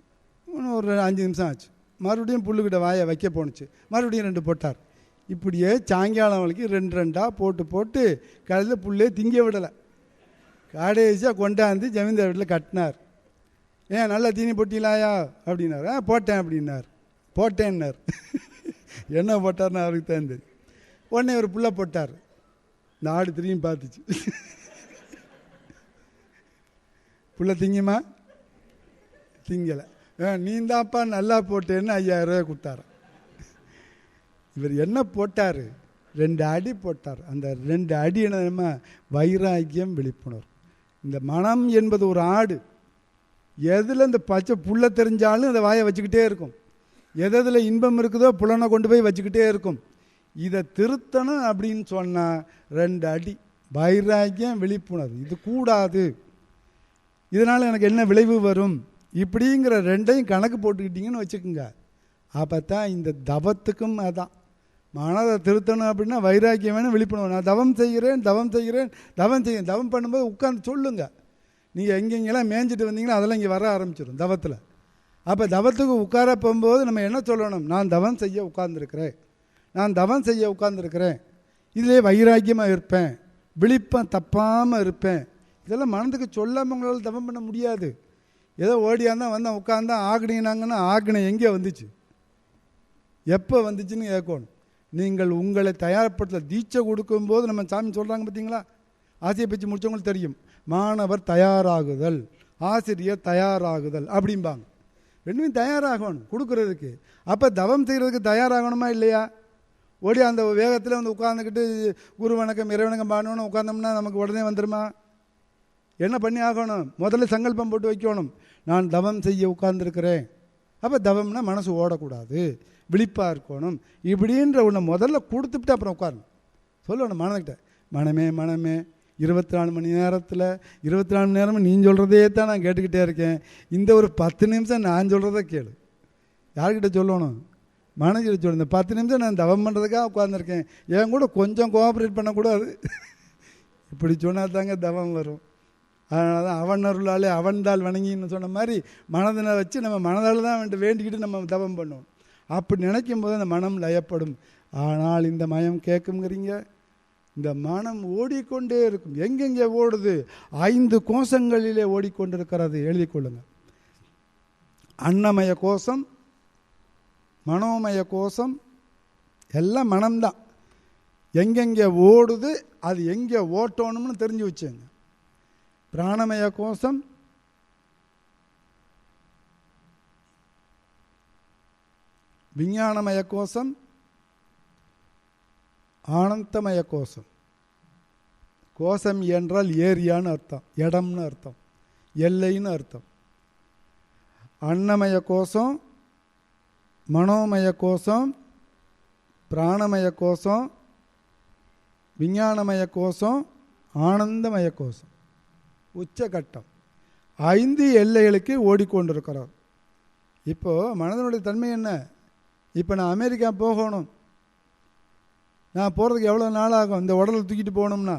இன்னும் ஒரு 5 நிமிஷம் ஆச்சு. மறுபடியும் புல்லுக்கிட்ட வாயை வைக்க போணுச்சு. மறுபடியும் 2 போட்டார். இப்படியே சாயங்காலம் வரைக்கும் 2 போட்டு போட்டு கடையில் புல்லே திங்க விடலை. கடைசியாக கொண்டாந்து ஜமீன்தார் வீட்டில் கட்டினார். ஏன் நல்லா தீனி போட்டிலாயா அப்படின்னார். போட்டேன் அப்படின்னார். போட்டேன்னார். என்ன போட்டார்னு அவருக்கு தான் தெரியும். உடனே ஒரு புல்லை போட்டார். இந்த ஆடு திரும்பி பார்த்துச்சு. புல்லை திங்குமா? திங்கலை. நீந்தாப்பா நல்லா போட்டேன்னு 5000 ரூபாய் கொடுத்தாரு. இவர் என்ன போட்டார், 2 அடி போட்டார். அந்த 2 அடி என்ன, வைராக்கியம், விழிப்புணர்வு. இந்த மனம் என்பது ஒரு ஆடு. எதில் இந்த பச்சை புல்லை தெரிஞ்சாலும் அந்த வாயை வச்சுக்கிட்டே இருக்கும். எதில் இன்பம் இருக்குதோ புலனை கொண்டு போய் வச்சுக்கிட்டே இருக்கும். இதை திருத்தணும் அப்படின்னு சொன்னால் 2 அடி வைராக்கியம், விழிப்புணர்வு. இது கூடாது, இதனால் எனக்கு என்ன விளைவு வரும், இப்படிங்கிற 2ஐயும் கணக்கு போட்டுக்கிட்டிங்கன்னு வச்சுக்கோங்க. அப்போ தான் இந்த தவத்துக்கும் அதான் மனதை திருத்தணும் அப்படின்னா வைராக்கியம் வேணும், விழிப்புணர்வு. நான் தவம் செய்கிறேன், தவம் பண்ணும்போது உட்காந்து சொல்லுங்கள். நீங்கள் எங்கெங்கெல்லாம் மேய்ஞ்சிட்டு வந்தீங்கன்னா அதெல்லாம் இங்கே வர ஆரம்பிச்சிடும் தவத்தில். அப்போ தவத்துக்கு உட்கார போகும்போது நம்ம என்ன சொல்லணும், நான் தவம் செய்ய உட்கார்ந்துருக்கிறேன், நான் தவம் செய்ய உட்கார்ந்துருக்கிறேன். இதிலே வைராக்கியமாக இருப்பேன், விழிப்பேன், தப்பாமல் இருப்பேன். இதெல்லாம் மனதுக்கு சொல்லாமல் உங்களால் தவம் பண்ண முடியாது. ஏதோ ஓடியாந்தான் வந்தான் உட்காந்தான் ஆகினாங்கன்னா ஆகினை எங்கே வந்துச்சு, எப்போ வந்துச்சுன்னு கேட்கணும். நீங்கள் உங்களை தயார்படுத்த தீட்சை கொடுக்கும்போது நம்ம சாமி சொல்கிறாங்க பார்த்தீங்களா, ஆசிரியர் பயிற்சி முடித்தவங்களுக்கு தெரியும், மாணவர் தயாராகுதல், ஆசிரியர் தயாராகுதல் அப்படிம்பாங்க. ரெண்டுமே தயாராகணும் கொடுக்குறதுக்கு. அப்போ தவம் செய்கிறதுக்கு தயாராகணுமா இல்லையா? ஓடி அந்த வேகத்தில் வந்து உட்காந்துக்கிட்டு குரு வணக்கம் இறைவணக்கம் பண்ணணும் உட்காந்தோம்னா நமக்கு உடனே வந்துடுமா? என்ன பண்ணி ஆகணும்? முதல்ல சங்கல்பம் போட்டு வைக்கணும், நான் தவம் செய்ய உட்கார்ந்துருக்கிறேன். அப்போ தவம்னா மனசு ஓடக்கூடாது, விழிப்பாக இருக்கணும். இப்படின்ற ஒன்று முதல்ல கொடுத்துட்டு அப்புறம் உட்காரணும். சொல்லணும் மனக்கிட்ட, மனமே மனமே 24 மணி நேரத்தில் 24 மணி நேரமும் நீ சொல்கிறதே தான் நான் கேட்டுக்கிட்டே இருக்கேன். இந்த ஒரு 10 நிமிஷம் நான் சொல்கிறத கேளு. யார்கிட்ட சொல்லணும்? மனசில் சொல்லணும். இந்த 10 நிமிஷம் நான் தவம் பண்ணுறதுக்காக உட்காந்துருக்கேன், என் கூட கொஞ்சம் கோஆப்ரேட் பண்ணக்கூடாது. இப்படி சொன்னால் தாங்க தவம் வரும். அதனால தான் அவன் அருளாலே அவன்தால் வணங்கின்னு சொன்ன மாதிரி மனதினை வச்சு நம்ம மனதால் தான் வேண்டிக்கிட்டு நம்ம தவம் பண்ணுவோம். அப்படி நினைக்கும் போது அந்த மனம் லயப்படும். ஆனால் இந்த மயம் கேட்குங்கிறீங்க, இந்த மனம் ஓடிக்கொண்டே இருக்கும். எங்கெங்கே ஓடுது? 5 கோஷங்களிலே ஓடிக்கொண்டிருக்கிறது. எழுதி கொள்ளுங்க. அன்னமய கோஷம், மனோமய கோஷம், எல்லாம் மனம்தான். எங்கெங்கே ஓடுது அது எங்கே ஓட்டணும்னு தெரிஞ்சு வச்சுங்க. பிராணமய கோஷம், விஞ்ஞானமய கோஷம், ஆனந்தமய கோஷம். கோஷம் என்றால் ஏரியான்னு அர்த்தம், இடம்னு அர்த்தம், எல்லைன்னு அர்த்தம். அன்னமய கோஷம், மனோமய கோஷம், பிராணமய கோஷம், விஞ்ஞானமய கோஷம், ஆனந்தமய கோஷம். உச்சகட்டம் 5 எல்லைகளுக்கு ஓடிக்கொண்டிருக்கிறார். இப்போது மனதனுடைய தன்மை என்ன? இப்போ நான் அமெரிக்கா போகணும், நான் போகிறதுக்கு எவ்வளோ நாள் ஆகும்? இந்த உடலை தூக்கிட்டு போகணும்னா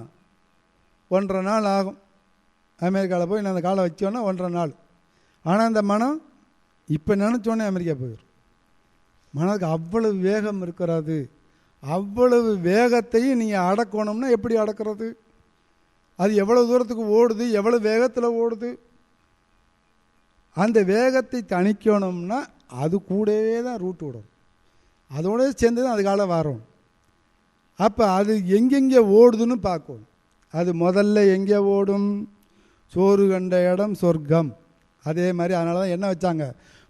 1.5 நாள் ஆகும். அமெரிக்காவில் போய் நான் அந்த காலை வச்சோன்னா 1.5 நாள். ஆனால் அந்த மனம் இப்போ நினச்சோன்னே அமெரிக்கா போயிடும். மனதுக்கு அவ்வளவு வேகம் இருக்கிறது. அவ்வளவு வேகத்தையும் நீங்கள் அடக்கணும்னா எப்படி அடக்கிறது? அது எவ்வளோ தூரத்துக்கு ஓடுது, எவ்வளோ வேகத்தில் ஓடுது? அந்த வேகத்தை தணிக்கணும்னா அது கூடவே தான் ரூட் விடும், அதோட சேர்ந்து தான் அதுக்கால வரும். அப்போ அது எங்கெங்கே ஓடுதுன்னு பார்க்கணும். அது முதல்ல எங்கே ஓடும்? சோறு கண்ட இடம் சொர்க்கம். அதே மாதிரி அதனால தான் என்ன வச்சாங்க?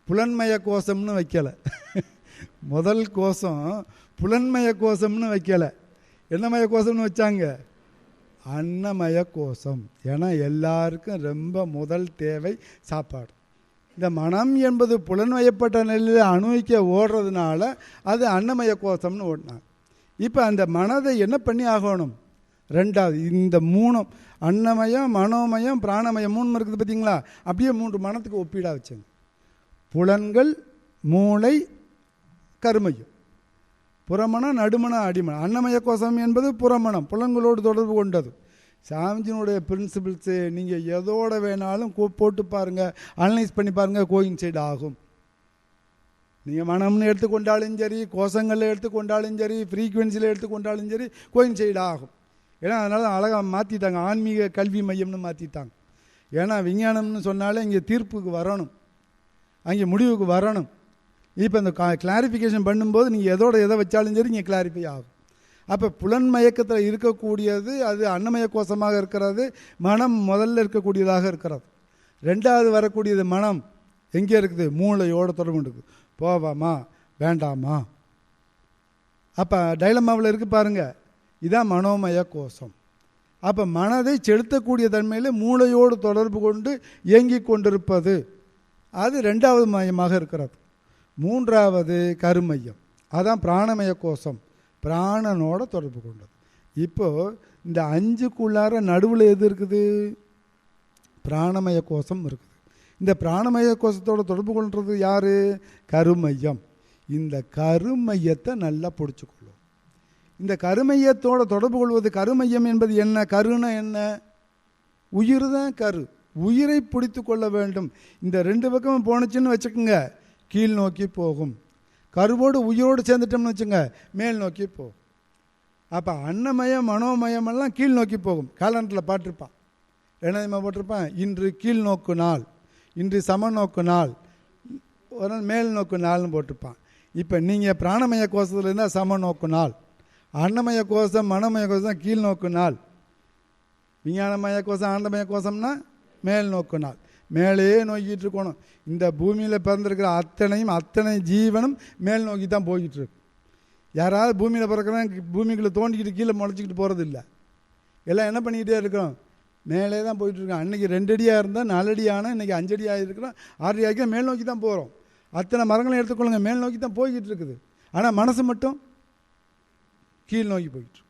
புலன்மய கோஷம்னு வைக்கலை. முதல் கோஷம் புலன்மய கோஷம்னு வைக்கலை. என்னமய கோஷம்னு வச்சாங்க? அன்னமய கோஷம். ஏன்னா எல்லாருக்கும் ரொம்ப முதல் தேவை சாப்பாடு. இந்த மனம் என்பது புலன்வயப்பட்ட நிலையில் அனுபவிக்க ஓடுறதுனால அது அன்னமய கோஷம்னு ஓடினாங்க. இப்போ அந்த மனதை என்ன பண்ணி ஆகணும்? 2வது இந்த 3 அன்னமயம், மனோமயம், பிராணமயம் 3 இருக்குது பார்த்தீங்களா? அப்படியே 3 மனத்துக்கு ஒப்பீடாக வச்சுங்க. புலன்கள், மூளை, கருமையம். புறமணம், நடுமணம், அடிமணம். அன்னமய கோஷம் என்பது புறமணம், புலன்களோடு தொடர்பு கொண்டது. சாமிஜினுடைய பிரின்சிபிள்ஸு நீங்கள் எதோட வேணாலும் போட்டு பாருங்கள், அனலைஸ் பண்ணி பாருங்கள், கோயின்சைடு ஆகும். நீங்கள் மனம்னு எடுத்துக்கொண்டாலும் சரி, கோஷங்களில் எடுத்துக்கொண்டாலும் சரி, ஃப்ரீக்குவென்சியில் எடுத்துக்கொண்டாலும் சரி, கோயின்சைடு ஆகும். ஏன்னா அதனால அழகாக மாற்றிட்டாங்க, ஆன்மீக கல்வி மையம்னு மாற்றிட்டாங்க. ஏன்னா விஞ்ஞானம்னு சொன்னாலே இங்கே தீர்ப்புக்கு வரணும், அங்கே முடிவுக்கு வரணும். இப்போ இந்த கிளாரிஃபிகேஷன் பண்ணும்போது நீங்கள் எதை வச்சாலும் சரி இங்கே கிளாரிஃபை ஆகும். அப்போ புலன் மயக்கத்தில் இருக்கக்கூடியது அது அன்னமய கோஷமாக இருக்கிறது. மனம் முதல்ல இருக்கக்கூடியதாக இருக்கிறது. 2வது வரக்கூடியது மனம் எங்கே இருக்குது? மூளையோட தொடர்பு இருக்குது. போவாமா வேண்டாமா? அப்போ டைலமாவில் இருக்குது பாருங்கள், இதான் மனோமய கோஷம். அப்போ மனதை செலுத்தக்கூடிய தன்மையில் மூளையோடு தொடர்பு கொண்டு இயங்கி கொண்டிருப்பது அது 2வது மையமாக இருக்கிறது. 3வது கருமையம், அதான் பிராணமய கோஷம், பிராணனோட தொடர்பு கொண்டது. இப்போது இந்த 5க்குள்ளார நடுவில் எது இருக்குது? பிராணமய கோஷம் இருக்குது. இந்த பிராணமய கோஷத்தோட தொடர்பு கொள்வது யார்? கருமையம். இந்த கருமையத்தை நல்லா பிடிச்சிக்கொள்ளும். இந்த கருமையத்தோட தொடர்பு கொள்வது, கருமையம் என்பது என்ன? கருன்னா என்ன? உயிர் தான் கரு. உயிரை பிடித்து கொள்ள வேண்டும். இந்த 2 பக்கமும் போணுச்சுன்னு வச்சுக்கோங்க, கீழ் நோக்கி போகும். கருவோடு உயிரோடு சேர்ந்துட்டோம்னு வச்சுங்க, மேல் நோக்கி போகும். அப்போ அன்னமயம் மனோமயமெல்லாம் கீழ் நோக்கி போகும். கேலண்டரில் பாட்டிருப்பான், என்ன போட்டிருப்பான், இன்று கீழ் நோக்கு நாள், இன்று சமநோக்கு நாள், ஒரு நாள் மேல் நோக்கு நாள்னு போட்டிருப்பான். இப்போ நீங்கள் பிராணமய கோஷத்தில் இருந்தால் சமநோக்கு நாள், அன்னமய கோஷம் மனமய கோஷம் கீழ் நோக்கு நாள், விஞ்ஞானமய கோஷம் ஆனந்தமய கோஷம்னா மேல் நோக்கு நாள். மேலேயே நோக்கிட்டு இருக்கணும். இந்த பூமியில் பிறந்திருக்கிற அத்தனை ஜீவனும் மேல் நோக்கி தான் போய்கிட்டு இருக்கு. யாராவது பூமியில் பிறக்கிறவங்க பூமிக்குள்ளே தோண்டிக்கிட்டு கீழே முளைச்சிக்கிட்டு போகிறது இல்லை. எல்லாம் என்ன பண்ணிக்கிட்டே இருக்கிறோம், மேலே தான் போயிட்டுருக்கோம். அன்றைக்கி 2 அடியாக இருந்தால் 4 அடி ஆனால் இன்றைக்கி 5 அடி ஆகிருக்கிறோம், 6 அடி ஆகினா மேல் நோக்கி தான் போகிறோம். அத்தனை மரங்களும் எடுத்துக்கொள்ளுங்க, மேல் நோக்கி தான் போய்கிட்டு இருக்குது. ஆனால் மனசு மட்டும் கீழ் நோக்கி போயிட்டு.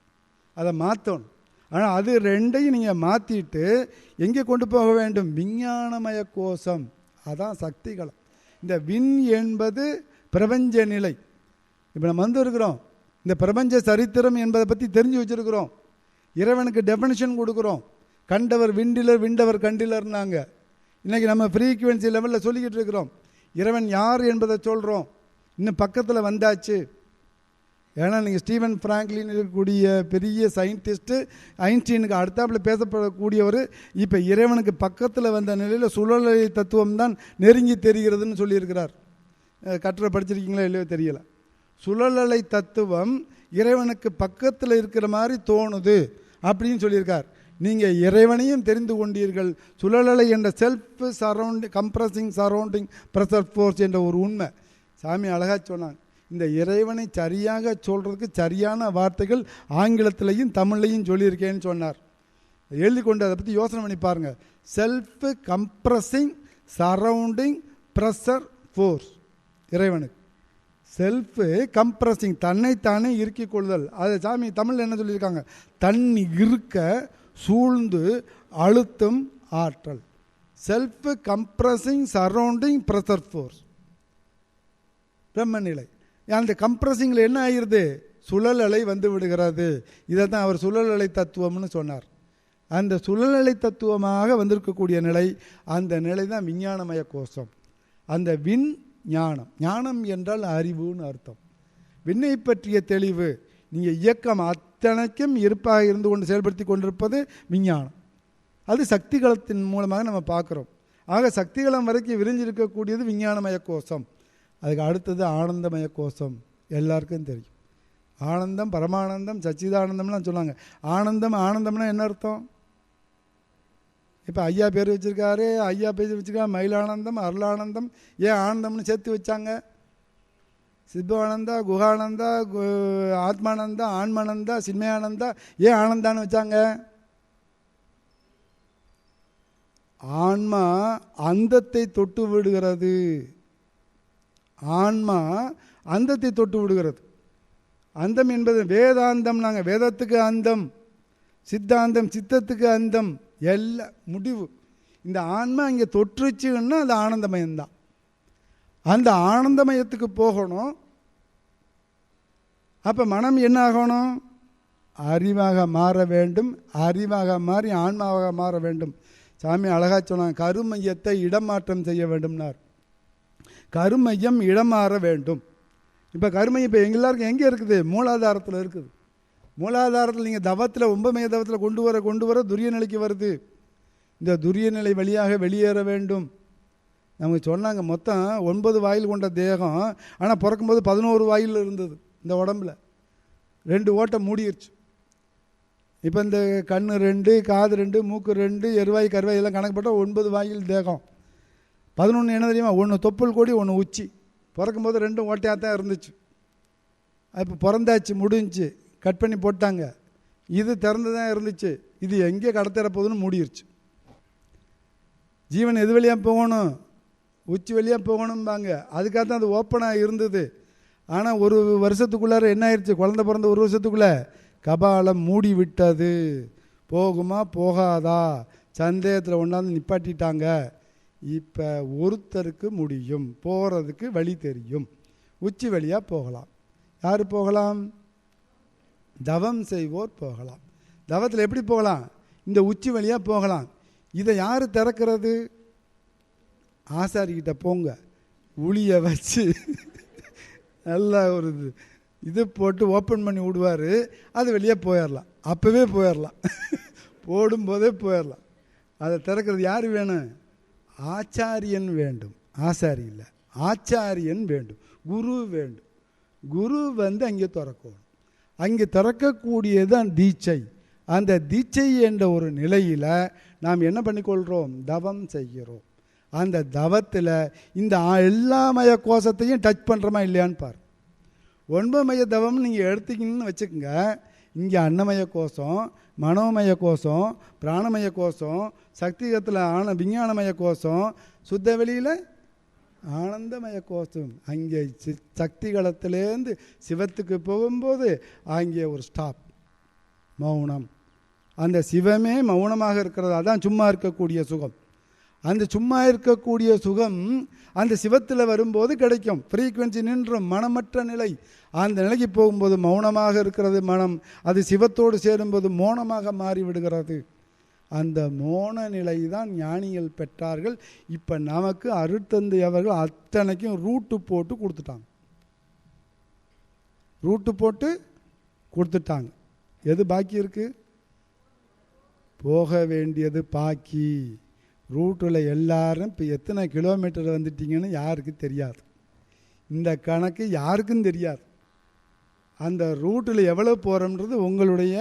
அதை மாற்றணும். ஆனால் அது 2ஐயும் நீங்கள் மாற்றிட்டு எங்கே கொண்டு போக வேண்டும், விஞ்ஞானமய கோஷம். அதான் சக்திகளம். இந்த விண் என்பது பிரபஞ்ச நிலை. இப்போ நம்ம இருக்கிறோம், இந்த பிரபஞ்ச சரித்திரம் என்பதை பற்றி தெரிஞ்சு வச்சுருக்கிறோம். இறைவனுக்கு டெஃபினிஷன் கொடுக்குறோம். கண்டவர் விண்டிலர், விண்டவர் கண்டிலர்னாங்க. இன்றைக்கி நம்ம ஃப்ரீக்குவென்சி லெவலில் சொல்லிக்கிட்டு இருக்கிறோம். இறைவன் யார் என்பதை சொல்கிறோம். இன்னும் பக்கத்தில் வந்தாச்சு. ஏன்னா நீங்கள் ஸ்டீவன் ஃப்ராங்க்லின் இருக்கக்கூடிய பெரிய சயின்டிஸ்ட்டு, ஐன்ஸ்டீனுக்கு அடுத்தாப்பில் பேசப்படக்கூடியவர், இப்போ இறைவனுக்கு பக்கத்தில் வந்த நிலையில் சுழலலை தத்துவம் தான் நெருங்கி தெரிகிறதுன்னு சொல்லியிருக்கிறார். கட்டுரை படிச்சிருக்கீங்களா இல்லையோ தெரியலை. சுழலலை தத்துவம் இறைவனுக்கு பக்கத்தில் இருக்கிற மாதிரி தோணுது அப்படின்னு சொல்லியிருக்கார். நீங்கள் இறைவனையும் தெரிந்து கொண்டீர்கள். சுழலலை என்ற self compressing surrounding pressure force என்ற ஒரு உண்மை சாமி அழகாக சொன்னாங்க. இந்த இறைவனை சரியாக சொல்கிறதுக்கு சரியான வார்த்தைகள் ஆங்கிலத்திலையும் தமிழ்லையும் சொல்லியிருக்கேன்னு சொன்னார். எழுதி கொண்டு அதை பற்றி யோசனை பண்ணி பாருங்கள். Self compressing surrounding pressure force இறைவனுக்கு. செல்ஃபு கம்ப்ரஸிங் தன்னைத்தானே இறுக்கிக் கொள்ளுதல். அதை சாமி தமிழில் என்ன சொல்லியிருக்காங்க, தண்ணி இருக்க சூழ்ந்து அழுத்தும் ஆற்றல். Self compressing surrounding pressure force பிரம்மநிலை. அந்த கம்ப்ரஸிங்கில் என்ன ஆகிருது, சுழல் அலை வந்து விடுகிறது. இதை தான் அவர் சுழல் அலை தத்துவம்னு சொன்னார். அந்த சுழல் அலை தத்துவமாக வந்திருக்கக்கூடிய நிலை, அந்த நிலை தான் விஞ்ஞானமய கோஷம். அந்த விண் ஞானம். ஞானம் என்றால் அறிவுன்னு அர்த்தம். விண்ணை பற்றிய தெளிவு. நீங்கள் இயக்கம் அத்தனைக்கும் இருப்பாக இருந்து கொண்டு செயல்படுத்தி கொண்டிருப்பது விஞ்ஞானம். அது சக்திகளத்தின் மூலமாக நம்ம பார்க்குறோம். ஆக சக்திகளம் வரைக்கும் விரிஞ்சிருக்கக்கூடியது விஞ்ஞானமய கோஷம். அதுக்கு அடுத்தது ஆனந்தமய கோஷம். எல்லாருக்கும் தெரியும். ஆனந்தம், பரமானந்தம், சச்சிதானந்தம்லாம் சொன்னாங்க. ஆனந்தம்னா என்ன அர்த்தம்? இப்போ ஐயா பேர் வச்சுருக்காரு, ஐயா பேர் வச்சுருக்காரு மயிலானந்தம், அருளானந்தம். ஏன் ஆனந்தம்னு சேர்த்து வச்சாங்க? சித்தானந்தா, குகானந்தா, ஆத்மானந்தா, ஆன்மானந்தா, சின்மயானந்தா, ஏன் ஆனந்தான்னு வச்சாங்க? ஆன்மா அந்தத்தை தொட்டு விடுகிறது. ஆன்மா அந்தத்தை தொட்டு விடுகிறது. அந்தம் என்பது வேதாந்தம். நாங்கள் வேதத்துக்கு அந்தம், சித்தாந்தம் சித்தத்துக்கு அந்தம், எல்லாம் முடிவு. இந்த ஆன்மா இங்கே தொற்றுச்சுன்னா அது ஆனந்தமயம்தான். அந்த ஆனந்தமயத்துக்கு போகணும். அப்போ மனம் என்ன ஆகணும்? அறிவாக மாற வேண்டும். அறிவாக மாறி ஆன்மாவாக மாற வேண்டும். சாமி அழகாக சொன்னாங்க, கருமையத்தை இடமாற்றம் செய்ய வேண்டும்னார். கருமையம் இடம் மாற வேண்டும். இப்போ கருமையம் இப்போ எல்லாருக்கும் எங்கே இருக்குது? மூலாதாரத்தில் இருக்குது. மூலாதாரத்தில் நீங்கள் தவத்தில் 9 தவத்தில் கொண்டு வர துரிய நிலைக்கு வருது. இந்த துரிய நிலை வழியாக வெளியேற வேண்டும். நமக்கு சொன்னாங்க மொத்தம் 9 வாயில் கொண்ட தேகம். ஆனால் பிறக்கும்போது 11 வாயில் இருந்தது. இந்த உடம்புல 2 ஓட்டை மூடிடுச்சு. இப்போ இந்த கண் 2, காது 2, மூக்கு 2, எருவாய் கருவாய் எல்லாம் கணக்கு போட்டால் 9 வாயில் தேகம். 11 என்ன தெரியுமா? 1 தொப்புள் கொடி, 1 உச்சி. பிறக்கும்போது 2 ஓட்டையாக தான் இருந்துச்சு. இப்போ பிறந்தாச்சு, முடிஞ்சு, கட் பண்ணி போட்டாங்க. இது திறந்து தான் இருந்துச்சு. இது எங்கே கடத்தர போகுதுன்னு மூடிடுச்சு. ஜீவன் எது வழியாக போகணும்? உச்சி வழியாக போகணும்பாங்க. அதுக்காக தான் அது ஓப்பனாக இருந்தது. ஆனால் ஒரு வருஷத்துக்குள்ளார என்ன ஆயிடுச்சு? குழந்தை பிறந்த 1 வருஷத்துக்குள்ளே கபாலம் மூடி விட்டது. போகுமா போகாதா சந்தேகத்தில் ஒன்றாந்து நிப்பாட்டிட்டாங்க. இப்போ ஒருத்தருக்கு முடியும், போகிறதுக்கு வழி தெரியும். உச்சி வழியாக போகலாம். யார் போகலாம்? தவம் செய்வோர் போகலாம். தவத்தில் எப்படி போகலாம்? இந்த உச்சி வழியாக போகலாம். இதை யார் திறக்கிறது? ஆசாரிக்கிட்ட போங்க, உளியை வச்சு நல்லா ஒரு இது போட்டு ஓப்பன் பண்ணி விடுவார், அது வெளியே போயிடலாம், அப்போவே போயிடலாம், போடும்போதே போயிடலாம். அதை திறக்கிறது யார் வேணும்? ஆச்சாரியன் வேண்டும். ஆசாரி இல்லை, ஆச்சாரியன் வேண்டும், குரு வேண்டும். குரு வந்து அங்கே திறக்கணும். அங்கே திறக்கக்கூடியதுதான் தீட்சை. அந்த தீட்சை என்ற ஒரு நிலையில் நாம் என்ன பண்ணிக்கொள்கிறோம்? தவம் செய்கிறோம். அந்த தவத்தில் இந்த எல்லா மய கோஷத்தையும் டச் பண்ணுறோமா இல்லையான்னு பார். 9 மய தவம் நீங்கள் எடுத்தீங்கன்னு வச்சுக்கோங்க. இங்கே அன்னமய கோஷம், மனோமய கோஷம், பிராணமய கோஷம், சக்திகத்தில் விஞ்ஞானமய கோஷம், சுத்த வெளியில் ஆனந்தமய கோஷம். அங்கே சக்திகளத்திலேருந்து சிவத்துக்கு போகும்போது அங்கே ஒரு ஸ்டாப், மௌனம். அந்த சிவமே மௌனமாக இருக்கிறது. அதான் சும்மா இருக்கக்கூடிய சுகம். அந்த சும்மா இருக்கக்கூடிய சுகம் அந்த சிவத்தில் வரும்போது கிடைக்கும். ஃப்ரீக்குவென்சி நின்றும் மனமற்ற நிலை. அந்த நிலைக்கு போகும்போது மௌனமாக இருக்கிறது மனம். அது சிவத்தோடு சேரும்போது மௌனமாக மாறிவிடுகிறது. அந்த மோன நிலை தான் ஞானிகள் பெற்றார்கள். இப்போ நமக்கு அருட்தந்தை அவர்கள் அத்தனைக்கும் ரூட்டு போட்டு கொடுத்துட்டாங்க. ரூட்டு போட்டு கொடுத்துட்டாங்க. எது பாக்கி இருக்கு? போக வேண்டியது பாக்கி. ரூட்டில் எல்லாரும் இப்போ எத்தனை கிலோமீட்டர் வந்துட்டீங்கன்னு யாருக்கு தெரியாது. இந்த கணக்கு யாருக்கும் தெரியாது. அந்த ரூட்டில் எவ்வளோ போகிறோம்ன்றது உங்களுடைய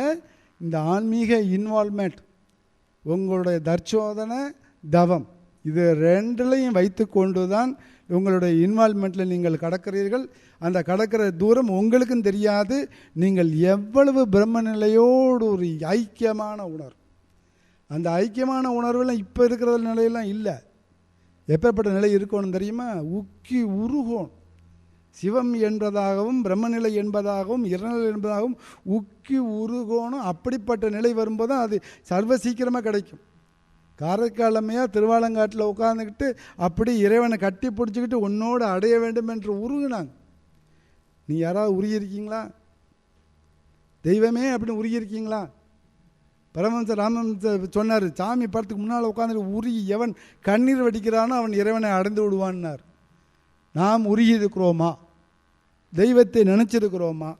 இந்த ஆன்மீக இன்வால்மெண்ட், உங்களுடைய தற்சோதனை, தவம், இது ரெண்டுலையும் வைத்து கொண்டு தான் உங்களுடைய இன்வால்மெண்ட்டில் நீங்கள் கடக்கிறீர்கள். அந்த கடக்கிற தூரம் உங்களுக்கும் தெரியாது. நீங்கள் எவ்வளவு பிரம்ம நிலையோடு ஒரு ஐக்கியமான உணர்வு. அந்த ஐக்கியமான உணர்வுலாம் இப்போ இருக்கிற நிலையெல்லாம் இல்லை. எப்பேற்பட்ட நிலை இருக்கணும் தெரியுமா? உக்கி உருகும். சிவம் என்பதாகவும் பிரம்மநிலை என்பதாகவும் இறைநிலை என்பதாகவும் உக்கி உருகணும். அப்படிப்பட்ட நிலை வரும்போது அது சர்வ சீக்கிரமாக கிடைக்கும். காரைக்காலமையாக திருவாலங்காட்டில் உட்காந்துக்கிட்டு அப்படி இறைவனை கட்டி பிடிச்சிக்கிட்டு உன்னோடு அடைய வேண்டும் என்று உருகுனாங்க. நீ யாராவது உருகியிருக்கீங்களா? தெய்வமே அப்படின்னு உருகியிருக்கீங்களா? பரமஹம்சர் ராமஹம்சர் சொன்னார், சாமி படத்துக்கு முன்னால் உட்காந்துட்டு உருகி எவன் கண்ணீர் வடிக்கிறானோ அவன் இறைவனை அடைந்து விடுவான்னார். நாம் உருகி இருக்கிறோமா? தெய்வத்தை நினச்சிருக்கிறோமா?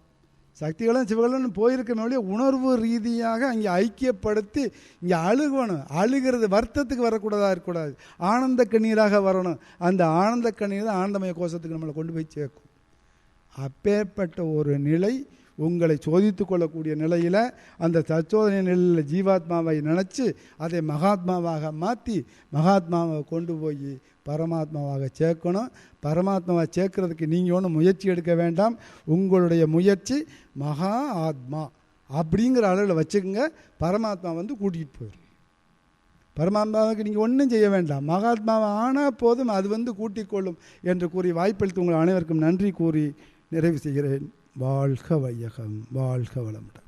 சக்திகளும் சிவகளும் போயிருக்கக்கூடிய உணர்வு ரீதியாக அங்கே ஐக்கியப்படுத்தி இங்கே அழுகணும். அழுகிறது வருத்தத்துக்கு வரக்கூடாதா இருக்கக்கூடாது, ஆனந்த கண்ணீராக வரணும். அந்த ஆனந்த கண்ணீர் தான் ஆனந்தமய கோஷத்துக்கு நம்மளை கொண்டு போய் சேர்க்கும். அப்பேற்பட்ட ஒரு நிலை உங்களை சோதித்து கொள்ளக்கூடிய நிலையில், அந்த தற்சோதனை நிலையில் ஜீவாத்மாவை நினச்சி அதை மகாத்மாவாக மாற்றி மகாத்மாவை கொண்டு போய் பரமாத்மாவாக சேர்க்கணும். பரமாத்மாவை சேர்க்கறதுக்கு நீங்கள் ஒன்றும் முயற்சி எடுக்க வேண்டாம். உங்களுடைய முயற்சி மகா ஆத்மா அப்படிங்கிற அளவில் வச்சுக்கோங்க. பரமாத்மா வந்து கூட்டிகிட்டு போயிடும். பரமாத்மாவுக்கு நீங்கள் ஒன்றும் செய்ய வேண்டாம். மகாத்மாவை ஆனால் போதும், அது வந்து கூட்டிக் கொள்ளும் என்று கூறி வாய்ப்பளித்து உங்கள் அனைவருக்கும் நன்றி கூறி நிறைவு செய்கிறேன். வாழ்க வையகம், வாழ்க வளமுடன்.